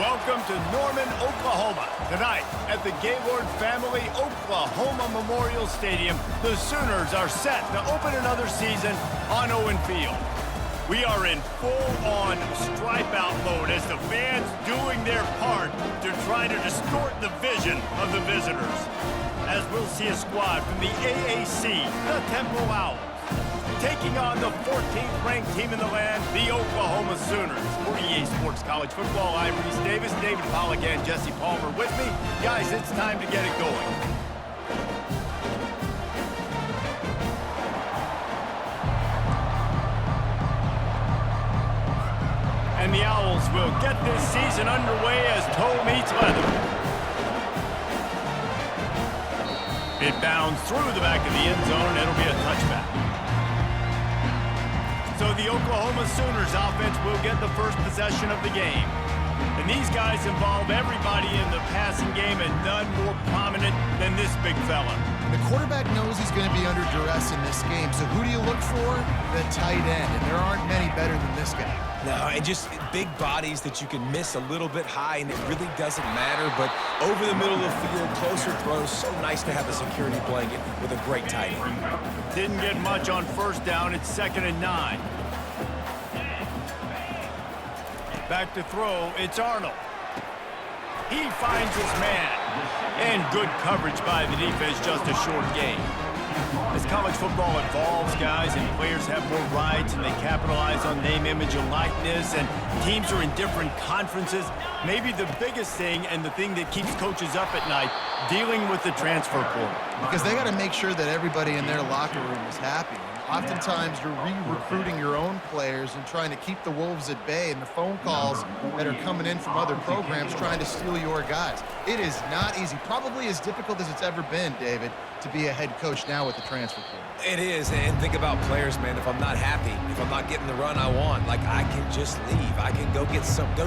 Welcome to Norman, Oklahoma. Tonight at the Gaylord Family Oklahoma Memorial Stadium, the Sooners are set to open another season on Owen Field. We are in full-on stripe-out mode as the fans doing their part to try to distort the vision of the visitors. As we'll see a squad from the AAC, the Temple Owls, taking on the 14th ranked team in the land, the Oklahoma Sooners. For EA Sports College Football, I'm Reese Davis, David Pollack, and Jesse Palmer with me. Guys, it's time to get it going. And the Owls will get this season underway as toe meets leather. It bounds through the back of the end zone. It'll be a touchback. So the Oklahoma Sooners offense will get the first possession of the game. And these guys involve everybody in the passing game, and none more prominent than this big fella. The quarterback knows he's going to be under duress in this game. So who do you look for? The tight end. And there aren't many better than this guy. No, and just big bodies that you can miss a little bit high, and it really doesn't matter. But over the middle of the field, closer throws, so nice to have a security blanket with a great tight end. Didn't get much on first down. It's 2nd and 9. Back to throw, it's Arnold. He finds his man. And good coverage by the defense, just a short gain. As college football evolves, guys, and players have more rights and they capitalize on name, image, and likeness, and teams are in different conferences, maybe the biggest thing and the thing that keeps coaches up at night, dealing with the transfer portal. Because they got to make sure that everybody in their locker room is happy. Oftentimes, you're re-recruiting your own players and trying to keep the Wolves at bay, and the phone calls that are coming in from other programs trying to steal your guys. It is not easy. Probably as difficult as it's ever been, David, to be a head coach now with the transfer portal. It is, and think about players, man. If I'm not happy, if I'm not getting the run I want, like, I can just leave. I can go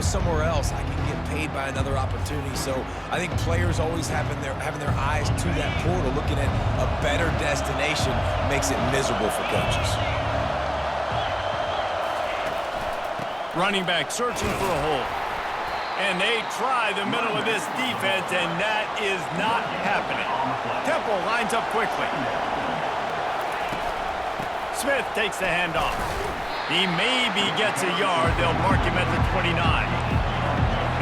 somewhere else. I can get paid by another opportunity. So I think players always having their eyes to that portal, looking at a better destination, makes it miserable for coaches. Running back searching for a hole. And they try the middle of this defense, and that is not happening. Temple lines up quickly. Smith takes the handoff. He maybe gets a yard. They'll mark him at the 29.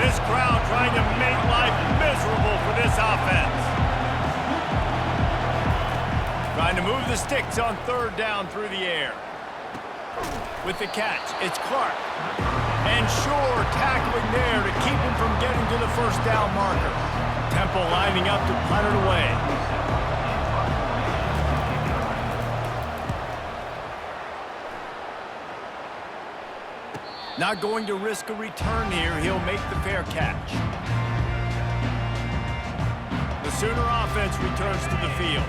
This crowd trying to make life miserable for this offense. Trying to move the sticks on 3rd down through the air. With the catch, it's Clark. And Shore tackling there to keep him from getting to the 1st down marker. Temple lining up to punt it away. Not going to risk a return here. He'll make the fair catch. The Sooner offense returns to the field.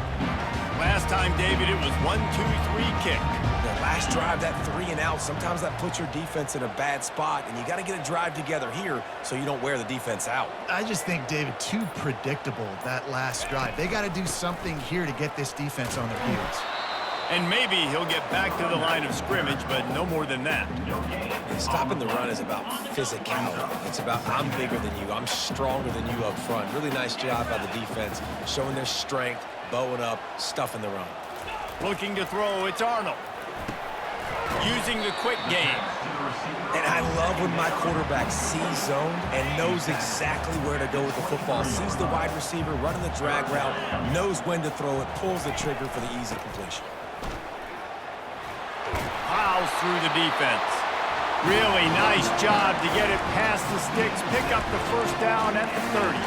Last time, David, it was 1-2-3 kick. The last drive, that 3 and out, sometimes that puts your defense in a bad spot, and you got to get a drive together here so you don't wear the defense out. I just think, David, too predictable, that last drive. They got to do something here to get this defense on their heels. And maybe he'll get back to the line of scrimmage, but no more than that. And stopping the run is about physicality. It's about I'm bigger than you, I'm stronger than you up front. Really nice job by the defense, showing their strength, bowing up, stuffing the run. Looking to throw, it's Arnold. Using the quick game. And I love when my quarterback sees zone and knows exactly where to go with the football. Sees the wide receiver running the drag route, knows when to throw it, pulls the trigger for the easy completion. Piles through the defense. Really nice job to get it past the sticks, pick up the 1st down at the 30.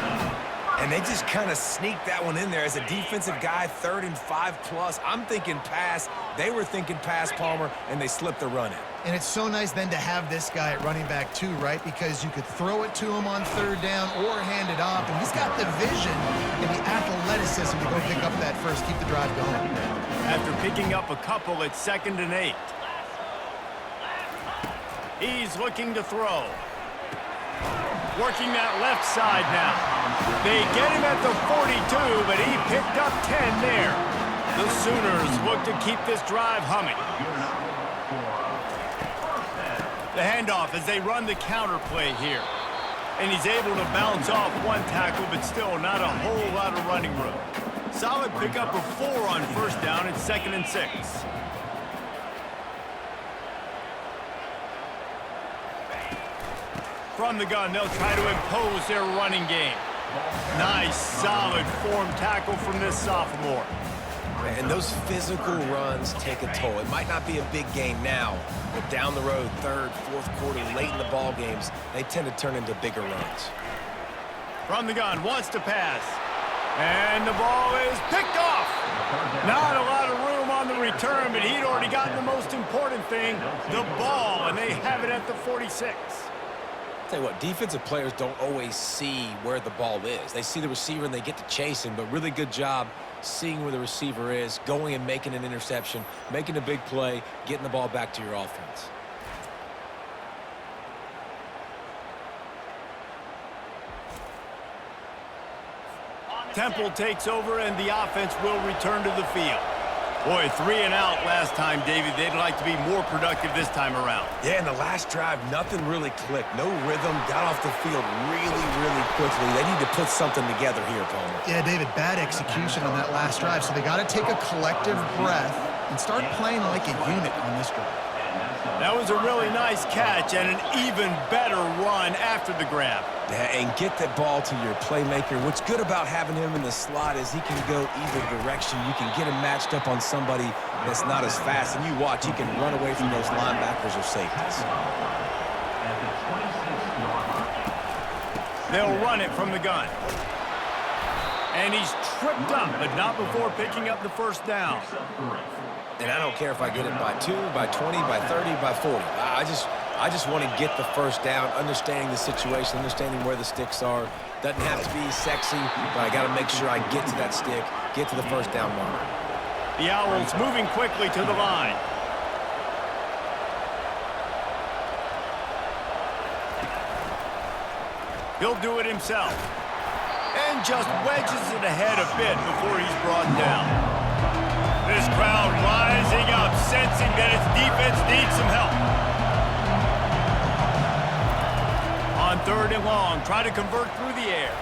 And they just kind of sneaked that one in there. As a defensive guy, 3rd and 5+. I'm thinking pass. They were thinking pass, Palmer, and they slipped the run in. And it's so nice then to have this guy at running back too, right? Because you could throw it to him on 3rd down or hand it off. And he's got the vision and the athleticism to go pick up that first, keep the drive going. After picking up a couple, it's 2nd and 8. He's looking to throw. Working that left side now. They get him at the 42, but he picked up 10 there. The Sooners look to keep this drive humming. The handoff as they run the counter play here. And he's able to bounce off one tackle, but still not a whole lot of running room. Solid pickup of 4 on first down and 2nd and 6. From the gun, they'll try to impose their running game. Nice, solid form tackle from this sophomore. And those physical runs take a toll. It might not be a big game now, but down the road, 3rd, 4th quarter, late in the ball games, they tend to turn into bigger runs. From the gun, wants to pass. And the ball is picked off. Not a lot of room on the return, but he'd already gotten the most important thing, the ball, and they have it at the 46. Tell you what, defensive players don't always see where the ball is. They see the receiver and they get to chase him, but really good job seeing where the receiver is, going and making an interception, making a big play, getting the ball back to your offense. Temple takes over and the offense will return to the field. Boy, 3 and out last time, David. They'd like to be more productive this time around. Yeah, in the last drive, nothing really clicked. No rhythm, got off the field really, really quickly. They need to put something together here, Palmer. Yeah, David, bad execution on that last drive, so they got to take a collective breath and start playing like a unit on this drive. That was a really nice catch and an even better run after the grab. Yeah, and get that ball to your playmaker. What's good about having him in the slot is he can go either direction. You can get him matched up on somebody that's not as fast, and you watch, he can run away from those linebackers or safeties. They'll run it from the gun. And he's tripped up, but not before picking up the first down. And I don't care if I get it by 2, by 20, by 30, by 40. I just want to get the first down, understanding the situation, understanding where the sticks are. Doesn't have to be sexy, but I got to make sure I get to that stick, get to the first down mark. The Owls moving quickly to the line. He'll do it himself. And just wedges it ahead a bit before he's brought down. This crowd rising up, sensing that its defense needs some help. On 3rd and long, try to convert through the air.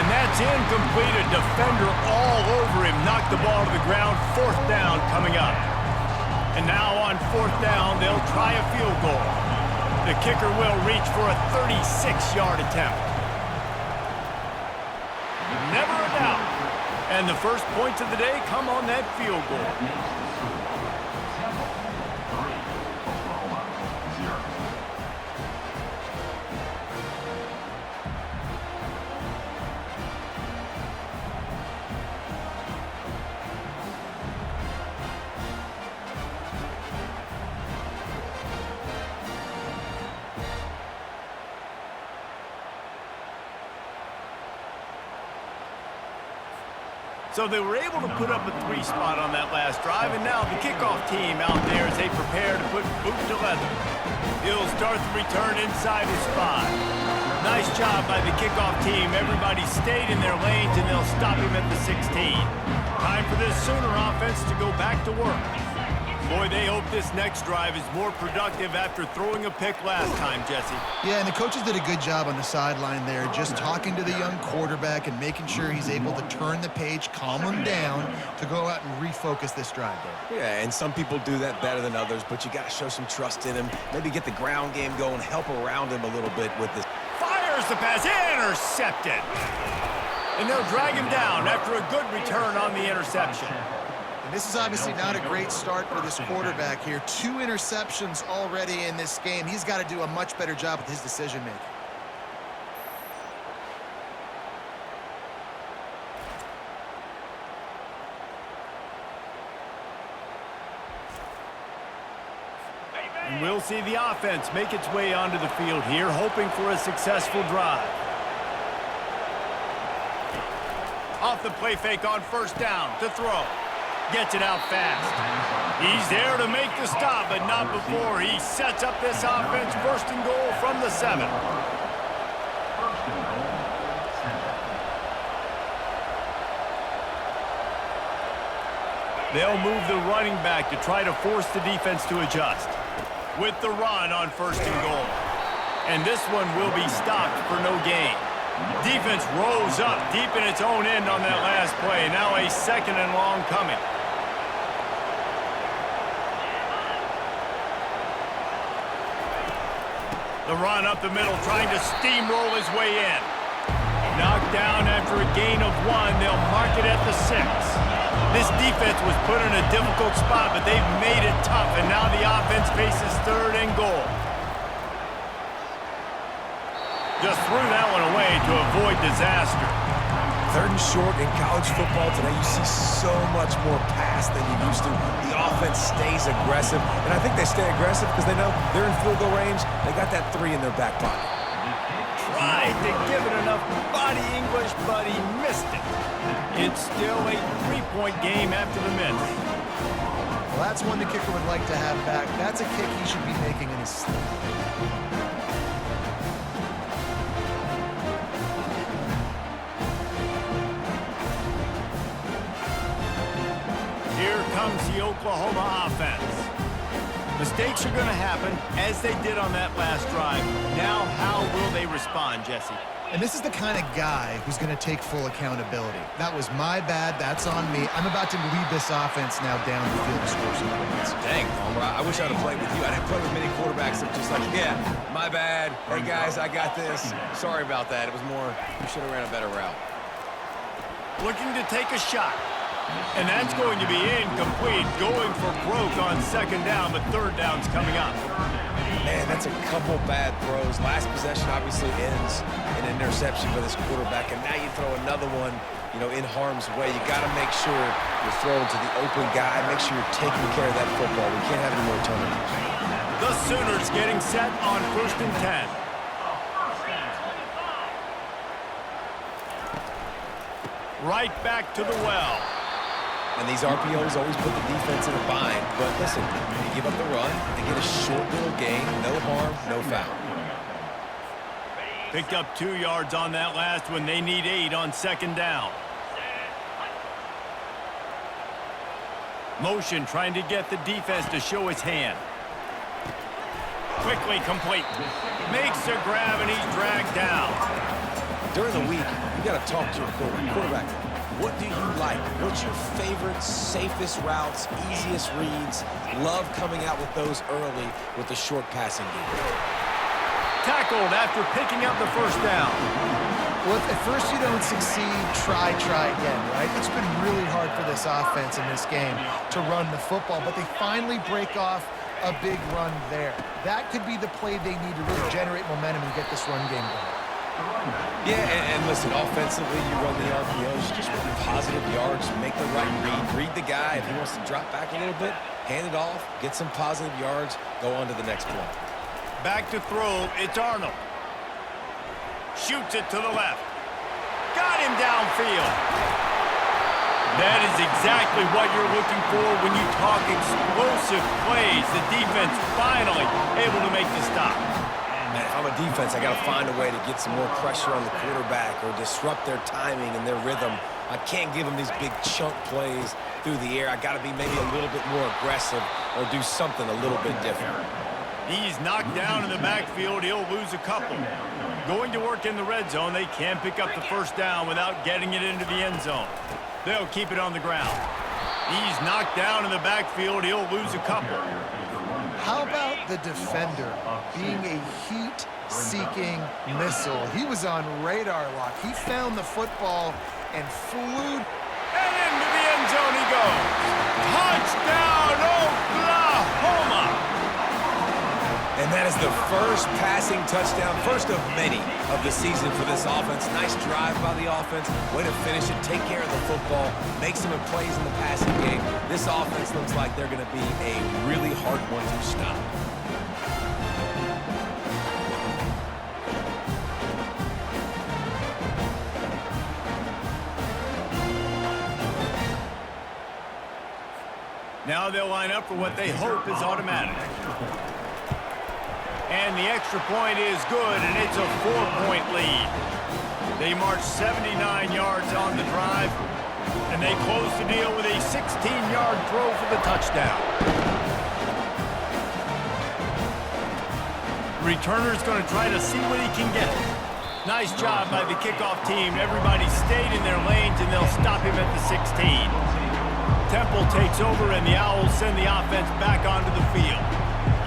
And that's incomplete. A defender all over him. Knocked the ball to the ground. 4th down coming up. And now on 4th down, they'll try a field goal. The kicker will reach for a 36-yard attempt. Never a doubt. And the first points of the day come on that field goal. So they were able to put up a 3 spot on that last drive, and now the kickoff team out there as they prepare to put boot to leather. He'll start the return inside his spot. Nice job by the kickoff team. Everybody stayed in their lanes, and they'll stop him at the 16. Time for this Sooner offense to go back to work. Boy, they hope this next drive is more productive after throwing a pick last time, Jesse. Yeah, and the coaches did a good job on the sideline there, just talking to the young quarterback and making sure he's able to turn the page, calm him down to go out and refocus this drive, Dave. Yeah, and some people do that better than others, but you got to show some trust in him. Maybe get the ground game going, help around him a little bit with this. Fires the pass, intercepted. And they'll drag him down after a good return on the interception. And this is obviously not a great start for this quarterback here. 2 interceptions already in this game. He's got to do a much better job with his decision-making. And we'll see the offense make its way onto the field here, hoping for a successful drive. Off the play fake on first down to throw. Gets it out fast. He's there to make the stop, but not before he sets up this offense. 1st and goal from the 7. They'll move the running back to try to force the defense to adjust. With the run on 1st and goal. And this one will be stopped for no gain. Defense rose up deep in its own end on that last play. Now a 2nd and long coming. The run up the middle, trying to steamroll his way in. Knocked down after a gain of 1. They'll mark it at the 6. This defense was put in a difficult spot, but they've made it tough, and now the offense faces 3rd and goal. Just threw that one away to avoid disaster. 3rd and short in college football today. You see so much more pass than you used to. The offense stays aggressive, and I think they stay aggressive because they know they're in field goal range. They got that 3 in their back pocket. Tried to give it enough body English, but he missed it. It's still a 3-point game after the miss. Well, that's one the kicker would like to have back. That's a kick he should be making in his sleep. Here comes the Oklahoma offense. Mistakes are going to happen, as they did on that last drive. Now, how will they respond, Jesse? And this is the kind of guy who's going to take full accountability. That was my bad. That's on me. I'm about to lead this offense now down the field to score some points. Dang, Palmer, I wish I'd have played with you. I didn't play with many quarterbacks that were just like, yeah, my bad. Hey, guys, I got this. Sorry about that. It was more, you should have ran a better route. Looking to take a shot. And that's going to be incomplete. Going for broke on 2nd down, but 3rd down's coming up. Man, that's a couple bad throws. Last possession obviously ends in an interception for this quarterback, and now you throw another one, you know, in harm's way. You got to make sure you're throwing to the open guy. Make sure you're taking care of that football. We can't have any more turnovers. The Sooners getting set on 1st and 10. Right back to the well. And these RPOs always put the defense in a bind. But listen, you give up the run, they get a short little gain, no harm, no foul. Picked up 2 yards on that last one. They need 8 on 2nd down. Motion trying to get the defense to show his hand. Quickly complete. Makes a grab and he's dragged down. During the week, you got to talk to your quarterback. What do you like? What's your favorite, safest routes, easiest reads? Love coming out with those early with the short passing game. Tackled after picking up the 1st down. Well, if at first you don't succeed, try again, right? It's been really hard for this offense in this game to run the football, but they finally break off a big run there. That could be the play they need to really generate momentum and get this run game going. Yeah, and listen, offensively, you run the RPOs, just run positive yards, make the right read the guy. If he wants to drop back a little bit, hand it off, get some positive yards, go on to the next play. Back to throw, it's Arnold. Shoots it to the left. Got him downfield. That is exactly what you're looking for when you talk explosive plays. The defense finally able to make the stop. Man, if I'm a defense, I got to find a way to get some more pressure on the quarterback or disrupt their timing and their rhythm. I can't give them these big chunk plays through the air. I got to be maybe a little bit more aggressive or do something a little bit different. He's knocked down in the backfield. He'll lose a couple. Going to work in the red zone. They can pick up the 1st down without getting it into the end zone. They'll keep it on the ground. He's knocked down in the backfield. He'll lose a couple. How about the defender being a heat-seeking missile? He was on radar lock. He found the football and flew. And into the end zone he goes. Touchdown, Oklahoma! And that is the first passing touchdown, first of many of the season for this offense. Nice drive by the offense. Way to finish it, take care of the football, make some plays in the passing game. This offense looks like they're going to be a really hard one to stop. Now they'll line up for what they hope is automatic. And the extra point is good, and it's a 4-point lead. They march 79 yards on the drive, and they close the deal with a 16-yard throw for the touchdown. Returner's going to try to see what he can get. Nice job by the kickoff team. Everybody stayed in their lanes, and they'll stop him at the 16. Temple takes over, and the Owls send the offense back onto the field.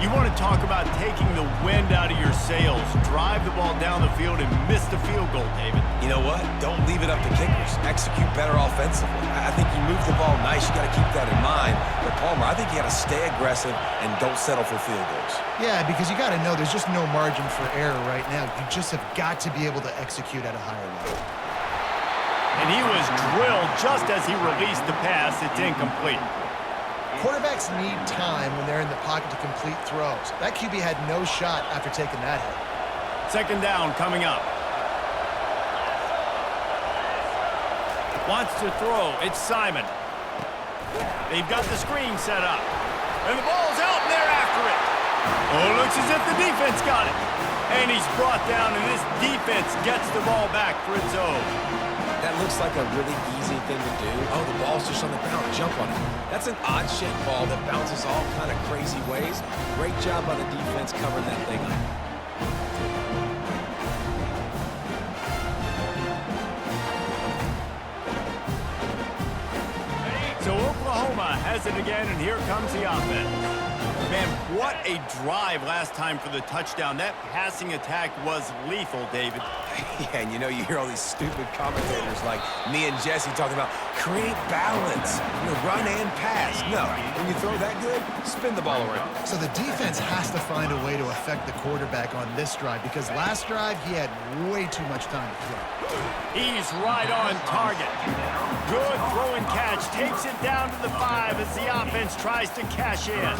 You want to talk about taking the wind out of your sails. Drive the ball down the field and miss the field goal, David. You know what? Don't leave it up to kickers. Execute better offensively. I think you move the ball nice. You got to keep that in mind. But Palmer, I think you got to stay aggressive and don't settle for field goals. Yeah, because you got to know there's just no margin for error right now. You just have got to be able to execute at a higher level. And he was drilled just as he released the pass. It's incomplete. Quarterbacks need time when they're in the pocket to complete throws. That QB had no shot after taking that hit. Second down coming up. Wants to throw. It's Simon. They've got the screen set up. And the ball's out, and they're after it. Oh, it looks as if the defense got it. And he's brought down, and this defense gets the ball back for its own. That looks like a really easy thing to do. Oh, the ball's just on the ground. Jump on it. That's an odd-shaped ball that bounces all kind of crazy ways. Great job by the defense covering that thing up. So Oklahoma has it again, and here comes the offense. Man, what a drive last time for the touchdown. That passing attack was lethal, David. Yeah, and you know, you hear all these stupid commentators like me and Jesse talking about create balance, run and pass. No, when you throw that good, spin the ball around. So the defense has to find a way to affect the quarterback on this drive because last drive he had way too much time to throw. He's right on target. Good throw and catch. Takes it down to the 5 as the offense tries to cash in.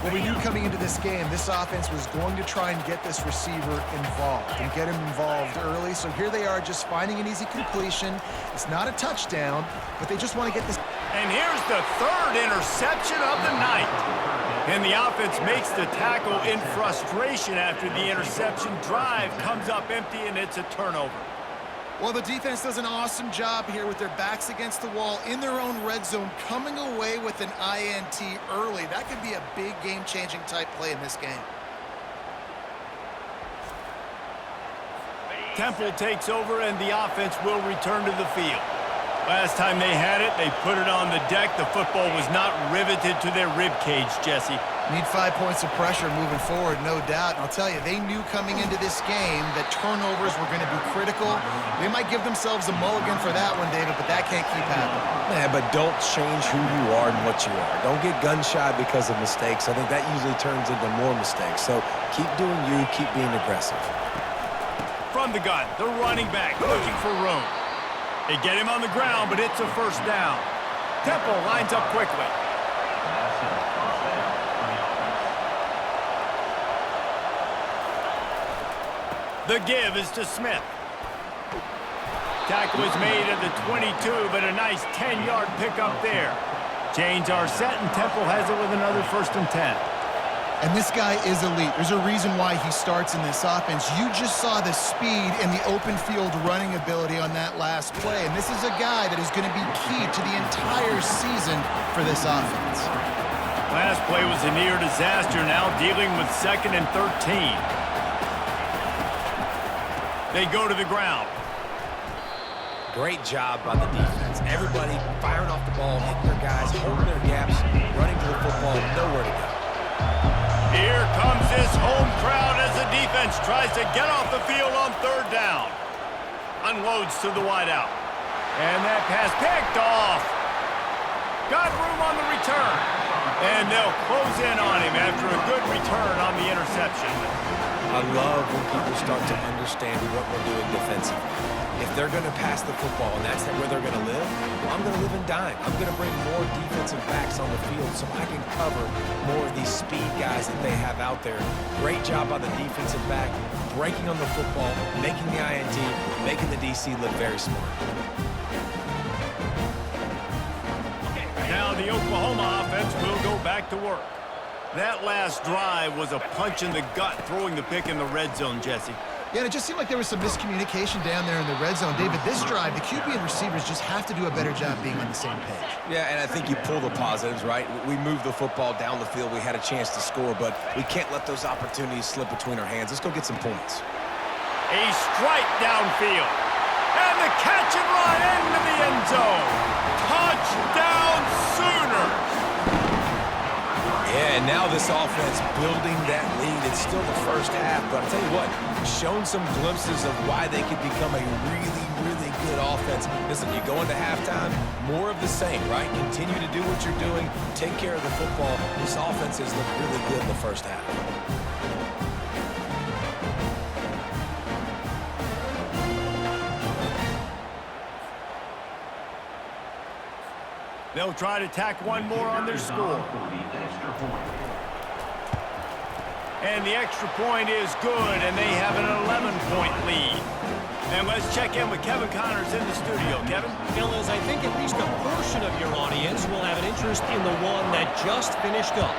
Well, we knew coming into this game, this offense was going to try and get this receiver involved and get him involved early. So here they are just finding an easy completion. It's not a touchdown, but they just want to get this. And here's the third interception of the night. And the offense makes the tackle in frustration after the interception. Drive comes up empty, and it's a turnover. Well, the defense does an awesome job here with their backs against the wall in their own red zone, coming away with an INT early. That could be a big game-changing type play in this game. Temple takes over, and the offense will return to the field. Last time they had it, they put it on the deck. The football was not riveted to their rib cage, Jesse. Need 5 points of pressure moving forward, no doubt. And I'll tell you, they knew coming into this game that turnovers were going to be critical. They might give themselves a mulligan for that one, David, but that can't keep happening. Yeah, but don't change who you are and what you are. Don't get gun-shy because of mistakes. I think that usually turns into more mistakes. So keep doing you, keep being aggressive. From the gun, the running back looking for room. They get him on the ground, but it's a first down. Temple lines up quickly. The give is to Smith. Tackle is made at the 22, but a nice 10-yard pickup there. Chains are set, and Temple has it with another 1st and 10. And this guy is elite. There's a reason why he starts in this offense. You just saw the speed and the open field running ability on that last play. And this is a guy that is going to be key to the entire season for this offense. Last play was a near disaster, now dealing with 2nd and 13. They go to the ground. Great job by the defense. Everybody firing off the ball, hitting their guys, holding their gaps, running to the football, nowhere to go. Here comes this home crowd as the defense tries to get off the field on 3rd down. Unloads to the wideout. And that pass picked off. Got room on the return. And they'll close in on him after a good return on the interception. I love when people start to understand what we're doing defensively. If they're going to pass the football and that's where they're going to live, well, I'm going to live and dime. I'm going to bring more defensive backs on the field so I can cover more of these speed guys that they have out there. Great job by the defensive back, breaking on the football, making the INT, making the DC look very smart. Now the Oklahoma offense will go back to work. That last drive was a punch in the gut, throwing the pick in the red zone, Jesse. Yeah, and it just seemed like there was some miscommunication down there in the red zone. David, this drive, the QB and receivers just have to do a better job being on the same page. Yeah, and I think you pull the positives, right? We moved the football down the field. We had a chance to score, but we can't let those opportunities slip between our hands. Let's go get some points. A strike downfield. And the catch and run into the end zone. Touchdown Sooners! Yeah, and now this offense building that lead. It's still the first half, but I'll tell you what, shown some glimpses of why they could become a really, really good offense. Listen, you go into halftime, more of the same, right? Continue to do what you're doing, take care of the football. This offense has looked really good in the first half. They'll try to tack one more on their score. And the extra point is good, and they have an 11-point lead. And let's check in with Kevin Connors in the studio. Kevin? Fellas, I think at least a portion of your audience will have an interest in the one that just finished up.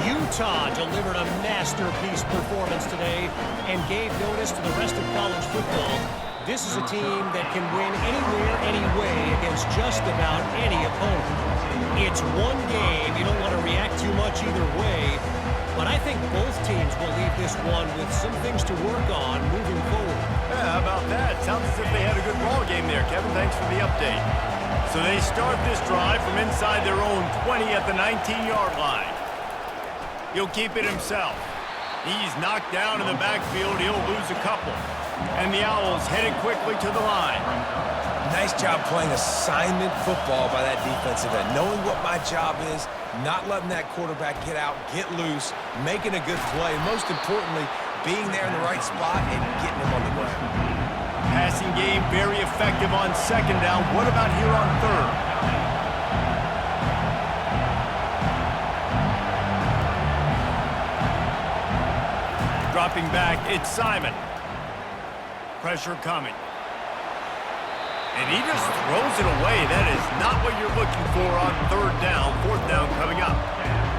Utah delivered a masterpiece performance today and gave notice to the rest of college football. This is a team that can win anywhere, any way against just about any opponent. It's one game. You don't want to react too much either way. But I think both teams will leave this one with some things to work on moving forward. Yeah, how about that? Sounds as if they had a good ball game there, Kevin. Thanks for the update. So they start this drive from inside their own 20 at the 19-yard line. He'll keep it himself. He's knocked down in the backfield. He'll lose a couple. And the Owls headed quickly to the line. Nice job playing assignment football by that defensive end. Knowing what my job is, not letting that quarterback get out, get loose, making a good play, and most importantly, being there in the right spot and getting him on the ground. Passing game very effective on second down. What about here on third? Dropping back, it's Simon. Pressure coming. And he just throws it away. That is not what you're looking for on third down. Fourth down coming up.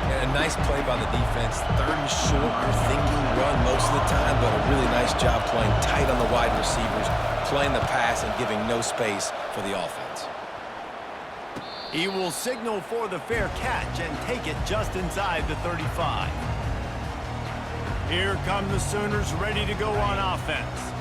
And a nice play by the defense. Third and short, you're thinking run most of the time, but a really nice job playing tight on the wide receivers, playing the pass and giving no space for the offense. He will signal for the fair catch and take it just inside the 35. Here come the Sooners ready to go on offense.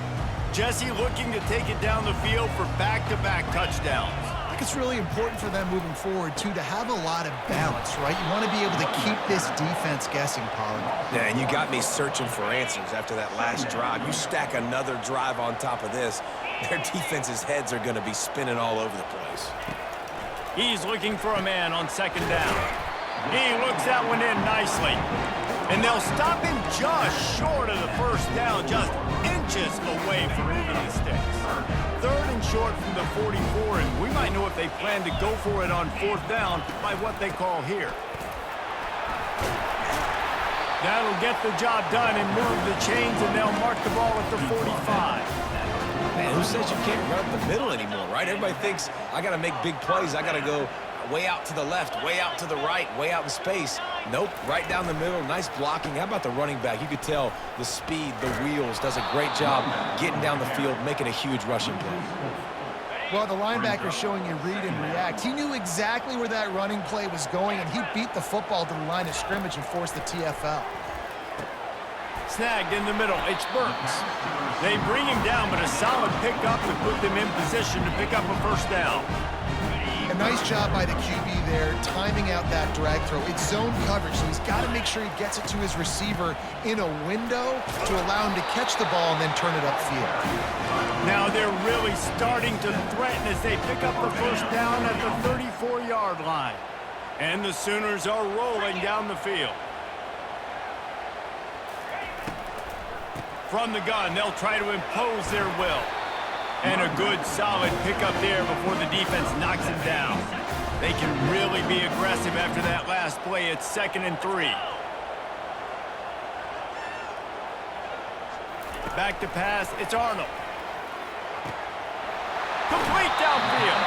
Jesse looking to take it down the field for back-to-back touchdowns. I think it's really important for them moving forward, too, to have a lot of balance, right? You want to be able to keep this defense guessing, Pollard. Yeah, and you got me searching for answers after that last drive. You stack another drive on top of this, their defense's heads are going to be spinning all over the place. He's looking for a man on second down. He looks that one in nicely. And they'll stop him just short of the first down, just inches away from moving the sticks. Third and short from the 44, and we might know if they plan to go for it on fourth down by what they call here. That'll get the job done and move the chains, and they'll mark the ball at the 45. Man, who says you can't run up the middle anymore, right? Everybody thinks I got to make big plays. I got to go way out to the left, way out to the right, way out in space. Nope, right down the middle, nice blocking. How about the running back? You could tell the speed, the wheels, does a great job getting down the field, making a huge rushing play. Well, the linebacker showing you read and react. He knew exactly where that running play was going, and he beat the football to the line of scrimmage and forced the TFL. Snagged in the middle, it's Burks. They bring him down, but a solid pickup to put them in position to pick up a first down. A nice job by the QB there, timing out that drag throw. It's zone coverage, so he's got to make sure he gets it to his receiver in a window to allow him to catch the ball and then turn it upfield. Now they're really starting to threaten as they pick up the first down at the 34-yard line. And the Sooners are rolling down the field. From the gun, they'll try to impose their will. And a good, solid pickup there before the defense knocks him down. They can really be aggressive after that last play. It's 2nd and 3. Back to pass, it's Arnold. Complete downfield.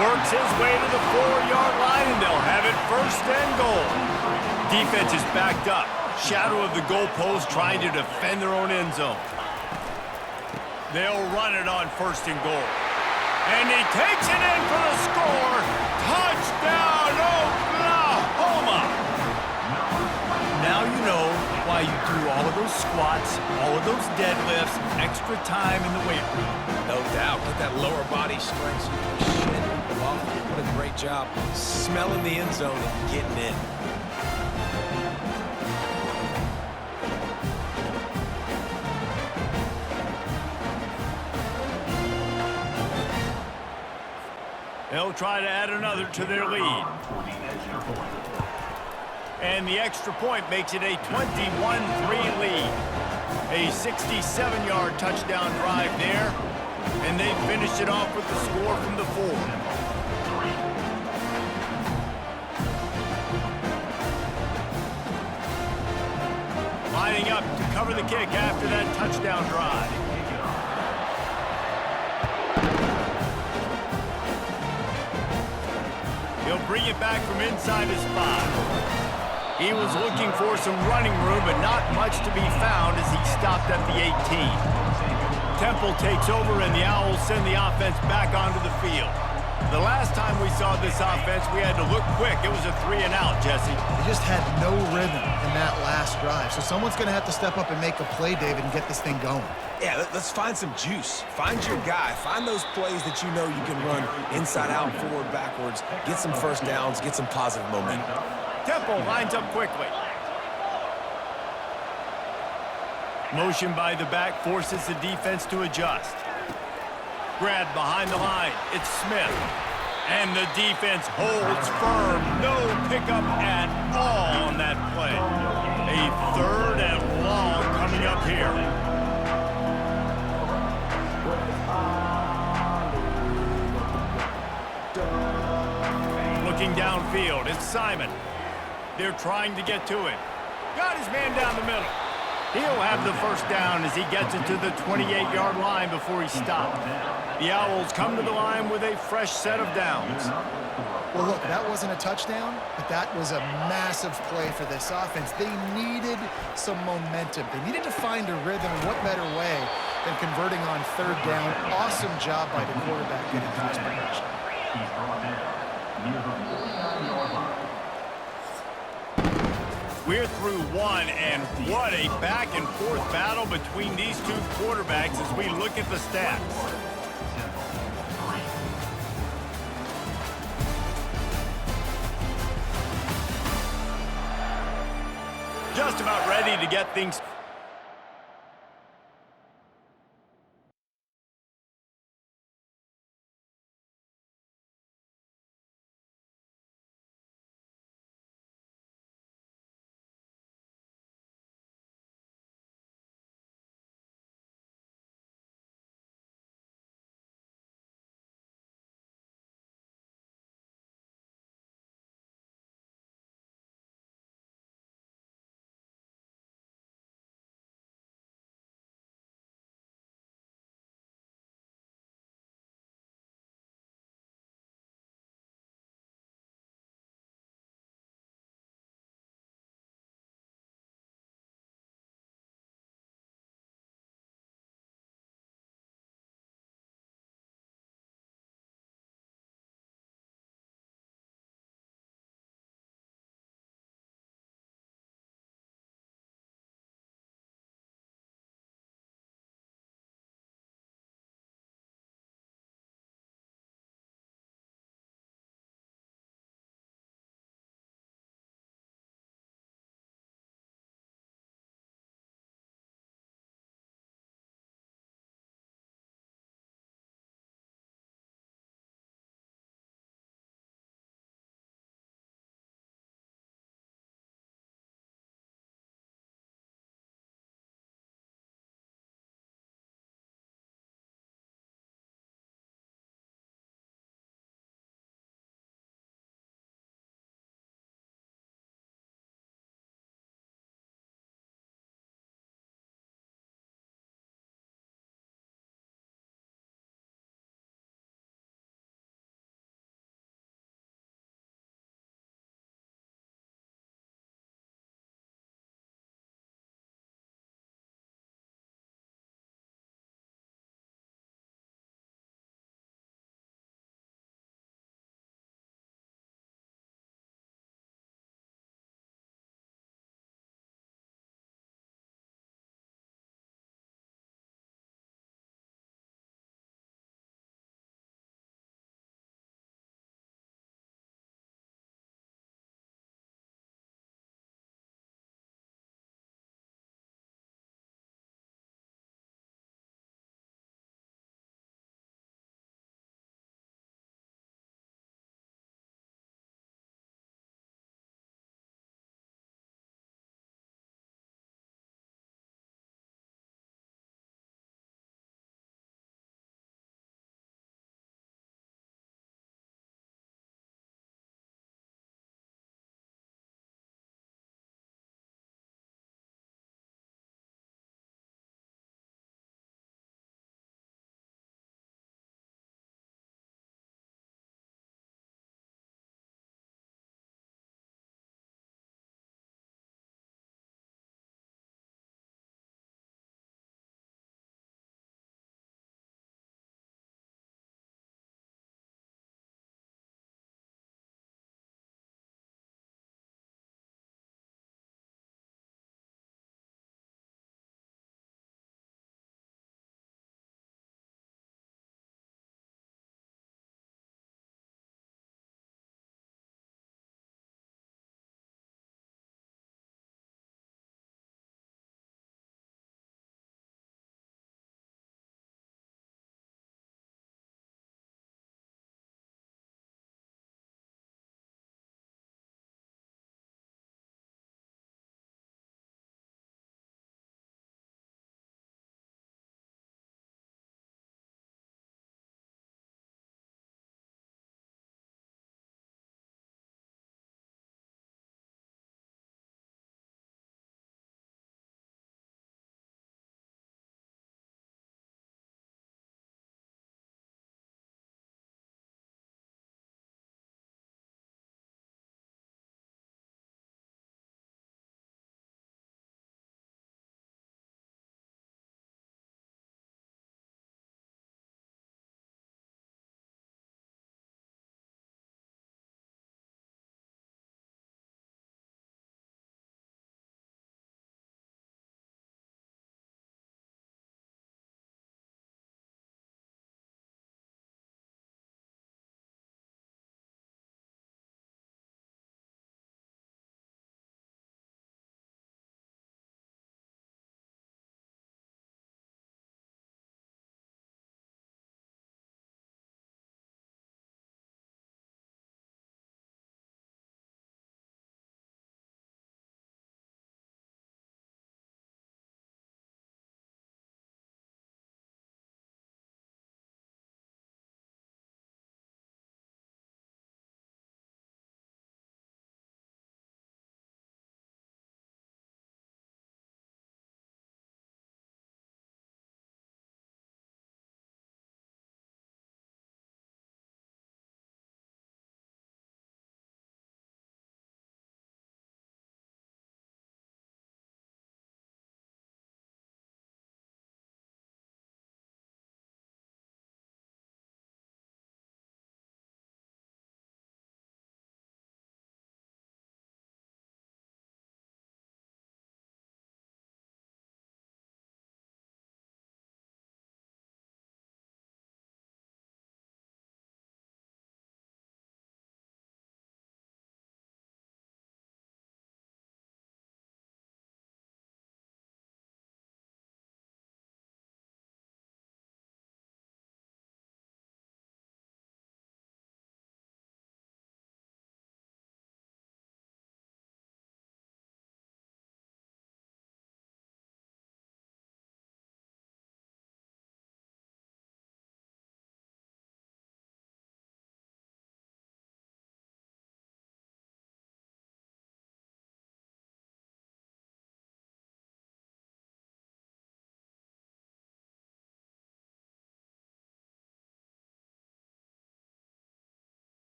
Works his way to the 4-yard line, and they'll have it 1st and goal. Defense is backed up. Shadow of the goalpost trying to defend their own end zone. They'll run it on 1st and goal. And he takes it in for the score. Touchdown, Oklahoma! Now you know why you do all of those squats, all of those deadlifts, extra time in the weight room. No doubt. Let that lower body strength shit people off. What a great job smelling the end zone and getting in. They'll try to add another to their lead. And the extra point makes it a 21-3 lead. A 67-yard touchdown drive there. And they finished it off with the score from the 4. Lining up to cover the kick after that touchdown drive. He'll bring it back from inside his 5. He was looking for some running room, but not much to be found as he stopped at the 18. Temple takes over, and the Owls send the offense back onto the field. The last time we saw this offense, we had to look quick. It was a 3-and-out, Jesse. They just had no rhythm in that last drive. So someone's going to have to step up and make a play, David, and get this thing going. Yeah, let's find some juice. Find your guy. Find those plays that you know you can run inside out, forward, backwards. Get some first downs. Get some positive momentum. Temple lines up quickly. Motion by the back forces the defense to adjust. Grab behind the line. It's Smith. And the defense holds firm. No pickup at all on that play. A 3rd and long coming up here. Looking downfield, it's Simon. They're trying to get to him. Got his man down the middle. He'll have the first down as he gets it to the 28-yard line before he stopped. The Owls come to the line with a fresh set of downs. Well, look, that wasn't a touchdown, but that was a massive play for this offense. They needed some momentum. They needed to find a rhythm, and what better way than converting on 3rd down. Awesome job by the quarterback getting through his progression. We're through 1, and what a back-and-forth battle between these two quarterbacks as we look at the stats. Just about ready to get things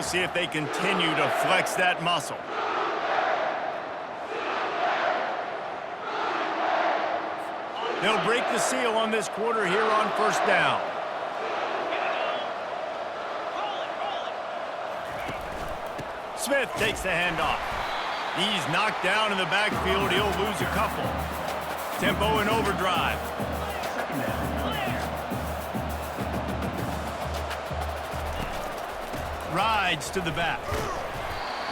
We'll see if they continue to flex that muscle. They'll break the seal on this quarter here on first down. Smith takes the handoff. He's knocked down in the backfield. He'll lose a couple. Tempo and overdrive. Rides to the back.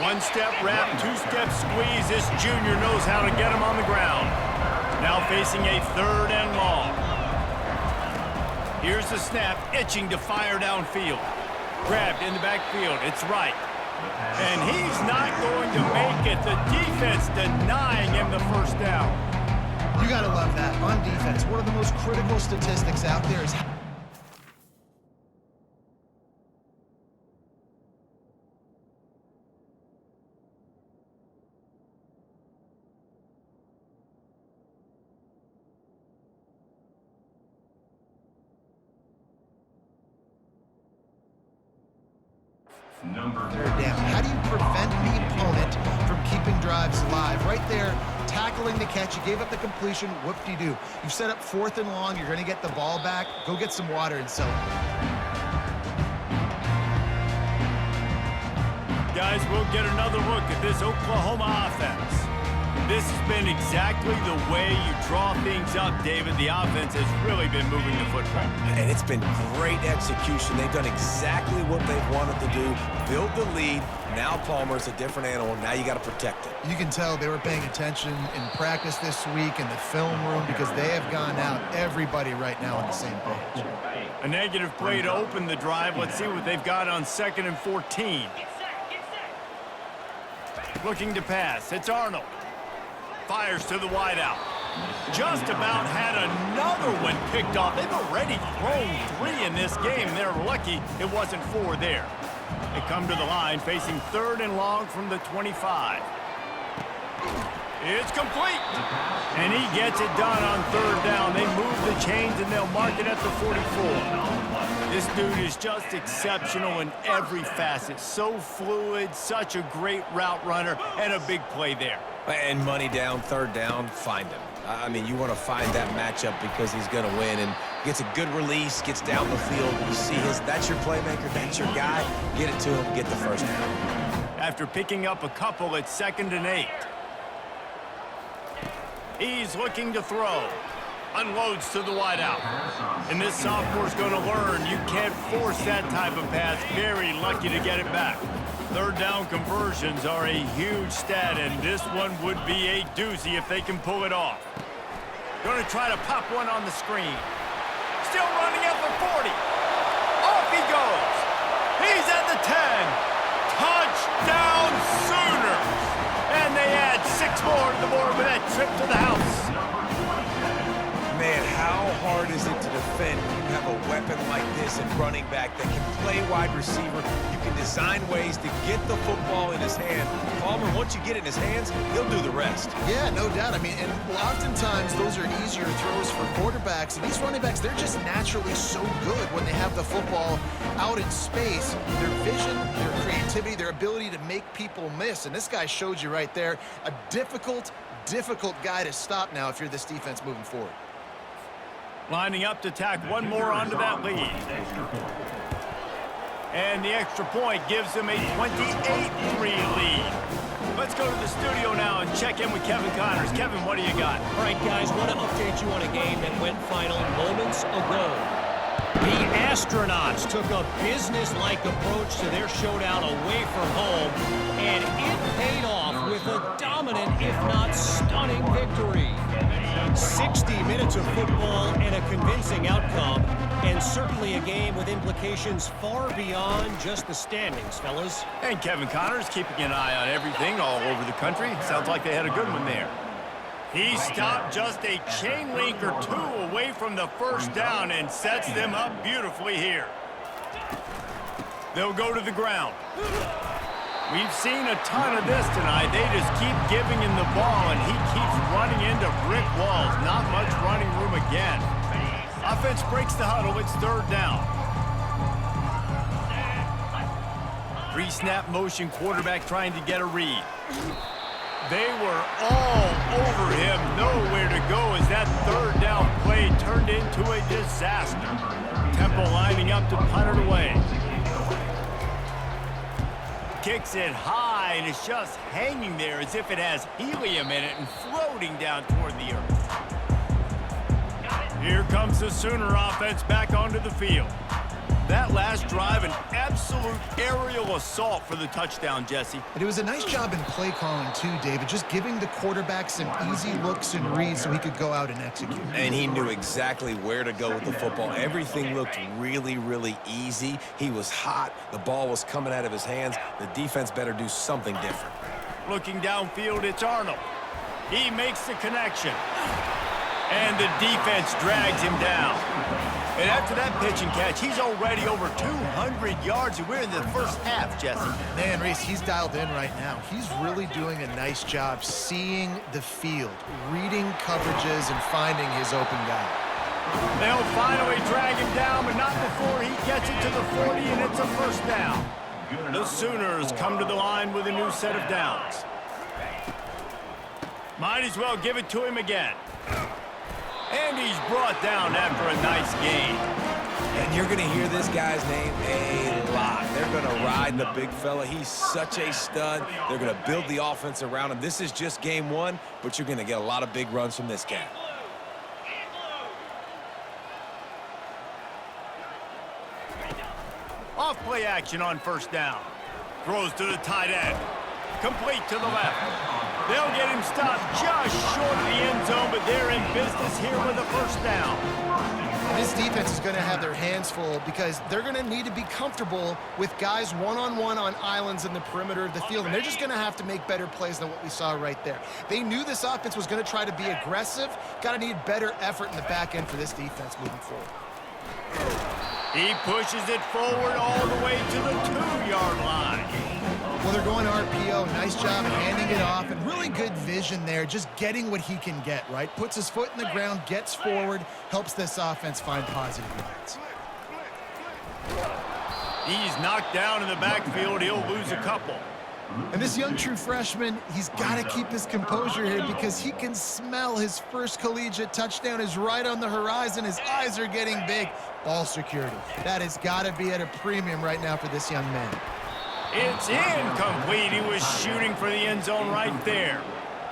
One-step wrap, two-step squeeze. This junior knows how to get him on the ground. Now facing a 3rd and long. Here's the snap, itching to fire downfield. Grabbed in the backfield. It's right. And he's not going to make it. The defense denying him the first down. You got to love that. On defense, one of the most critical statistics out there is third down. How do you prevent the opponent from keeping drives alive? Right there, tackling the catch. You gave up the completion. Whoop-de-doo. You've set up 4th and long. You're going to get the ball back. Go get some water and sell it. Guys, we'll get another look at this Oklahoma offense. This has been exactly the way you draw things up, David. The offense has really been moving the football. And it's been great execution. They've done exactly what they've wanted to do. Build the lead. Now Palmer's a different animal. Now you got to protect it. You can tell they were paying attention in practice this week in the film room because they have gone out, everybody right now on the same page. A negative play to open the drive. Let's see what they've got on 2nd and 14. Looking to pass. It's Arnold. Fires to the wideout. Just about had another one picked off. They've already thrown 3 in this game. They're lucky it wasn't 4 there. They come to the line facing 3rd and long from the 25. It's complete. And he gets it done on 3rd down. They move the chains and they'll mark it at the 44. This dude is just exceptional in every facet. So fluid, such a great route runner, and a big play there. And money down, 3rd down, find him. I mean, you want to find that matchup because he's going to win and gets a good release, gets down the field. You see that's your playmaker, that's your guy. Get it to him, get the first down. After picking up a couple, it's 2nd and 8. He's looking to throw. Unloads to the wideout. And this sophomore's going to learn you can't force that type of pass. Very lucky to get it back. 3rd down conversions are a huge stat, and this one would be a doozy if they can pull it off. Going to try to pop one on the screen. Still running at the 40. Off he goes. He's at the 10. Touchdown Sooners. And they add 6 more to the board with that trip to the house. Man, how hard is it to defend when you have a weapon like this at running back that can play wide receiver? You can design ways to get the football in his hand. Palmer, once you get it in his hands, he'll do the rest. Yeah, no doubt. I mean, and oftentimes those are easier throws for quarterbacks. And these running backs, they're just naturally so good when they have the football out in space. Their vision, their creativity, their ability to make people miss. And this guy showed you right there, a difficult guy to stop now if you're this defense moving forward. Lining up to tack one more onto that lead. And the extra point gives them a 28-3 lead. Let's go to the studio now and check in with Kevin Connors. Kevin, what do you got? All right, guys, want to update you on a game that went final moments ago. The Astronauts took a business-like approach to their showdown away from home, and it paid off with a dominant, if not stunning, victory. 60 minutes of football and a convincing outcome, and certainly a game with implications far beyond just the standings, fellas. And Kevin Connors keeping an eye on everything all over the country. Sounds like they had a good one there. He stopped just a chain link or 2 away from the first down and sets them up beautifully here. They'll go to the ground. We've seen a ton of this tonight. They just keep giving him the ball, and he keeps running into brick walls. Not much running room again. Offense breaks the huddle. It's 3rd down. Pre-snap motion quarterback trying to get a read. They were all over him, nowhere to go as that third down play turned into a disaster. Temple lining up to punt it away. Kicks it high, and it's just hanging there as if it has helium in it and floating down toward the earth. Here comes the Sooner offense back onto the field. That last drive, an absolute aerial assault for the touchdown, Jesse. And it was a nice job in play calling too, David, just giving the quarterback some easy looks and reads so he could go out and execute. And he knew exactly where to go with the football. Everything looked really, really easy. He was hot. The ball was coming out of his hands. The defense better do something different. Looking downfield, it's Arnold. He makes the connection. And the defense drags him down. And after that pitch and catch, he's already over 200 yards, and we're in the first half, Jesse. Man, Reese, he's dialed in right now. He's really doing a nice job seeing the field, reading coverages, and finding his open guy. They'll finally drag him down, but not before he gets it to the 40, and it's a first down. The Sooners come to the line with a new set of downs. Might as well give it to him again. And he's brought down after a nice gain. And you're going to hear this guy's name a lot. They're going to ride the big fella. He's such a stud. They're going to build the offense around him. This is just game one, but you're going to get a lot of big runs from this guy. Off play action on first down. Throws to the tight end. Complete to the left. They'll get him stopped just short of the end zone, but they're in business here with a first down. This defense is going to have their hands full because they're going to need to be comfortable with guys one-on-one on islands in the perimeter of the field, and they're just going to have to make better plays than what we saw right there. They knew this offense was going to try to be aggressive. Got to need better effort in the back end for this defense moving forward. He pushes it forward all the way to the 2-yard line. Well, they're going RPO. Nice job handing it off, and really good vision there, just getting what he can get, right? Puts his foot in the ground, gets forward, helps this offense find positive yards. He's knocked down in the backfield. He'll lose a couple. And this young true freshman, he's got to keep his composure here because he can smell his first collegiate touchdown is right on the horizon. His eyes are getting big. Ball security. That has got to be at a premium right now for this young man. It's incomplete. He was shooting for the end zone right there.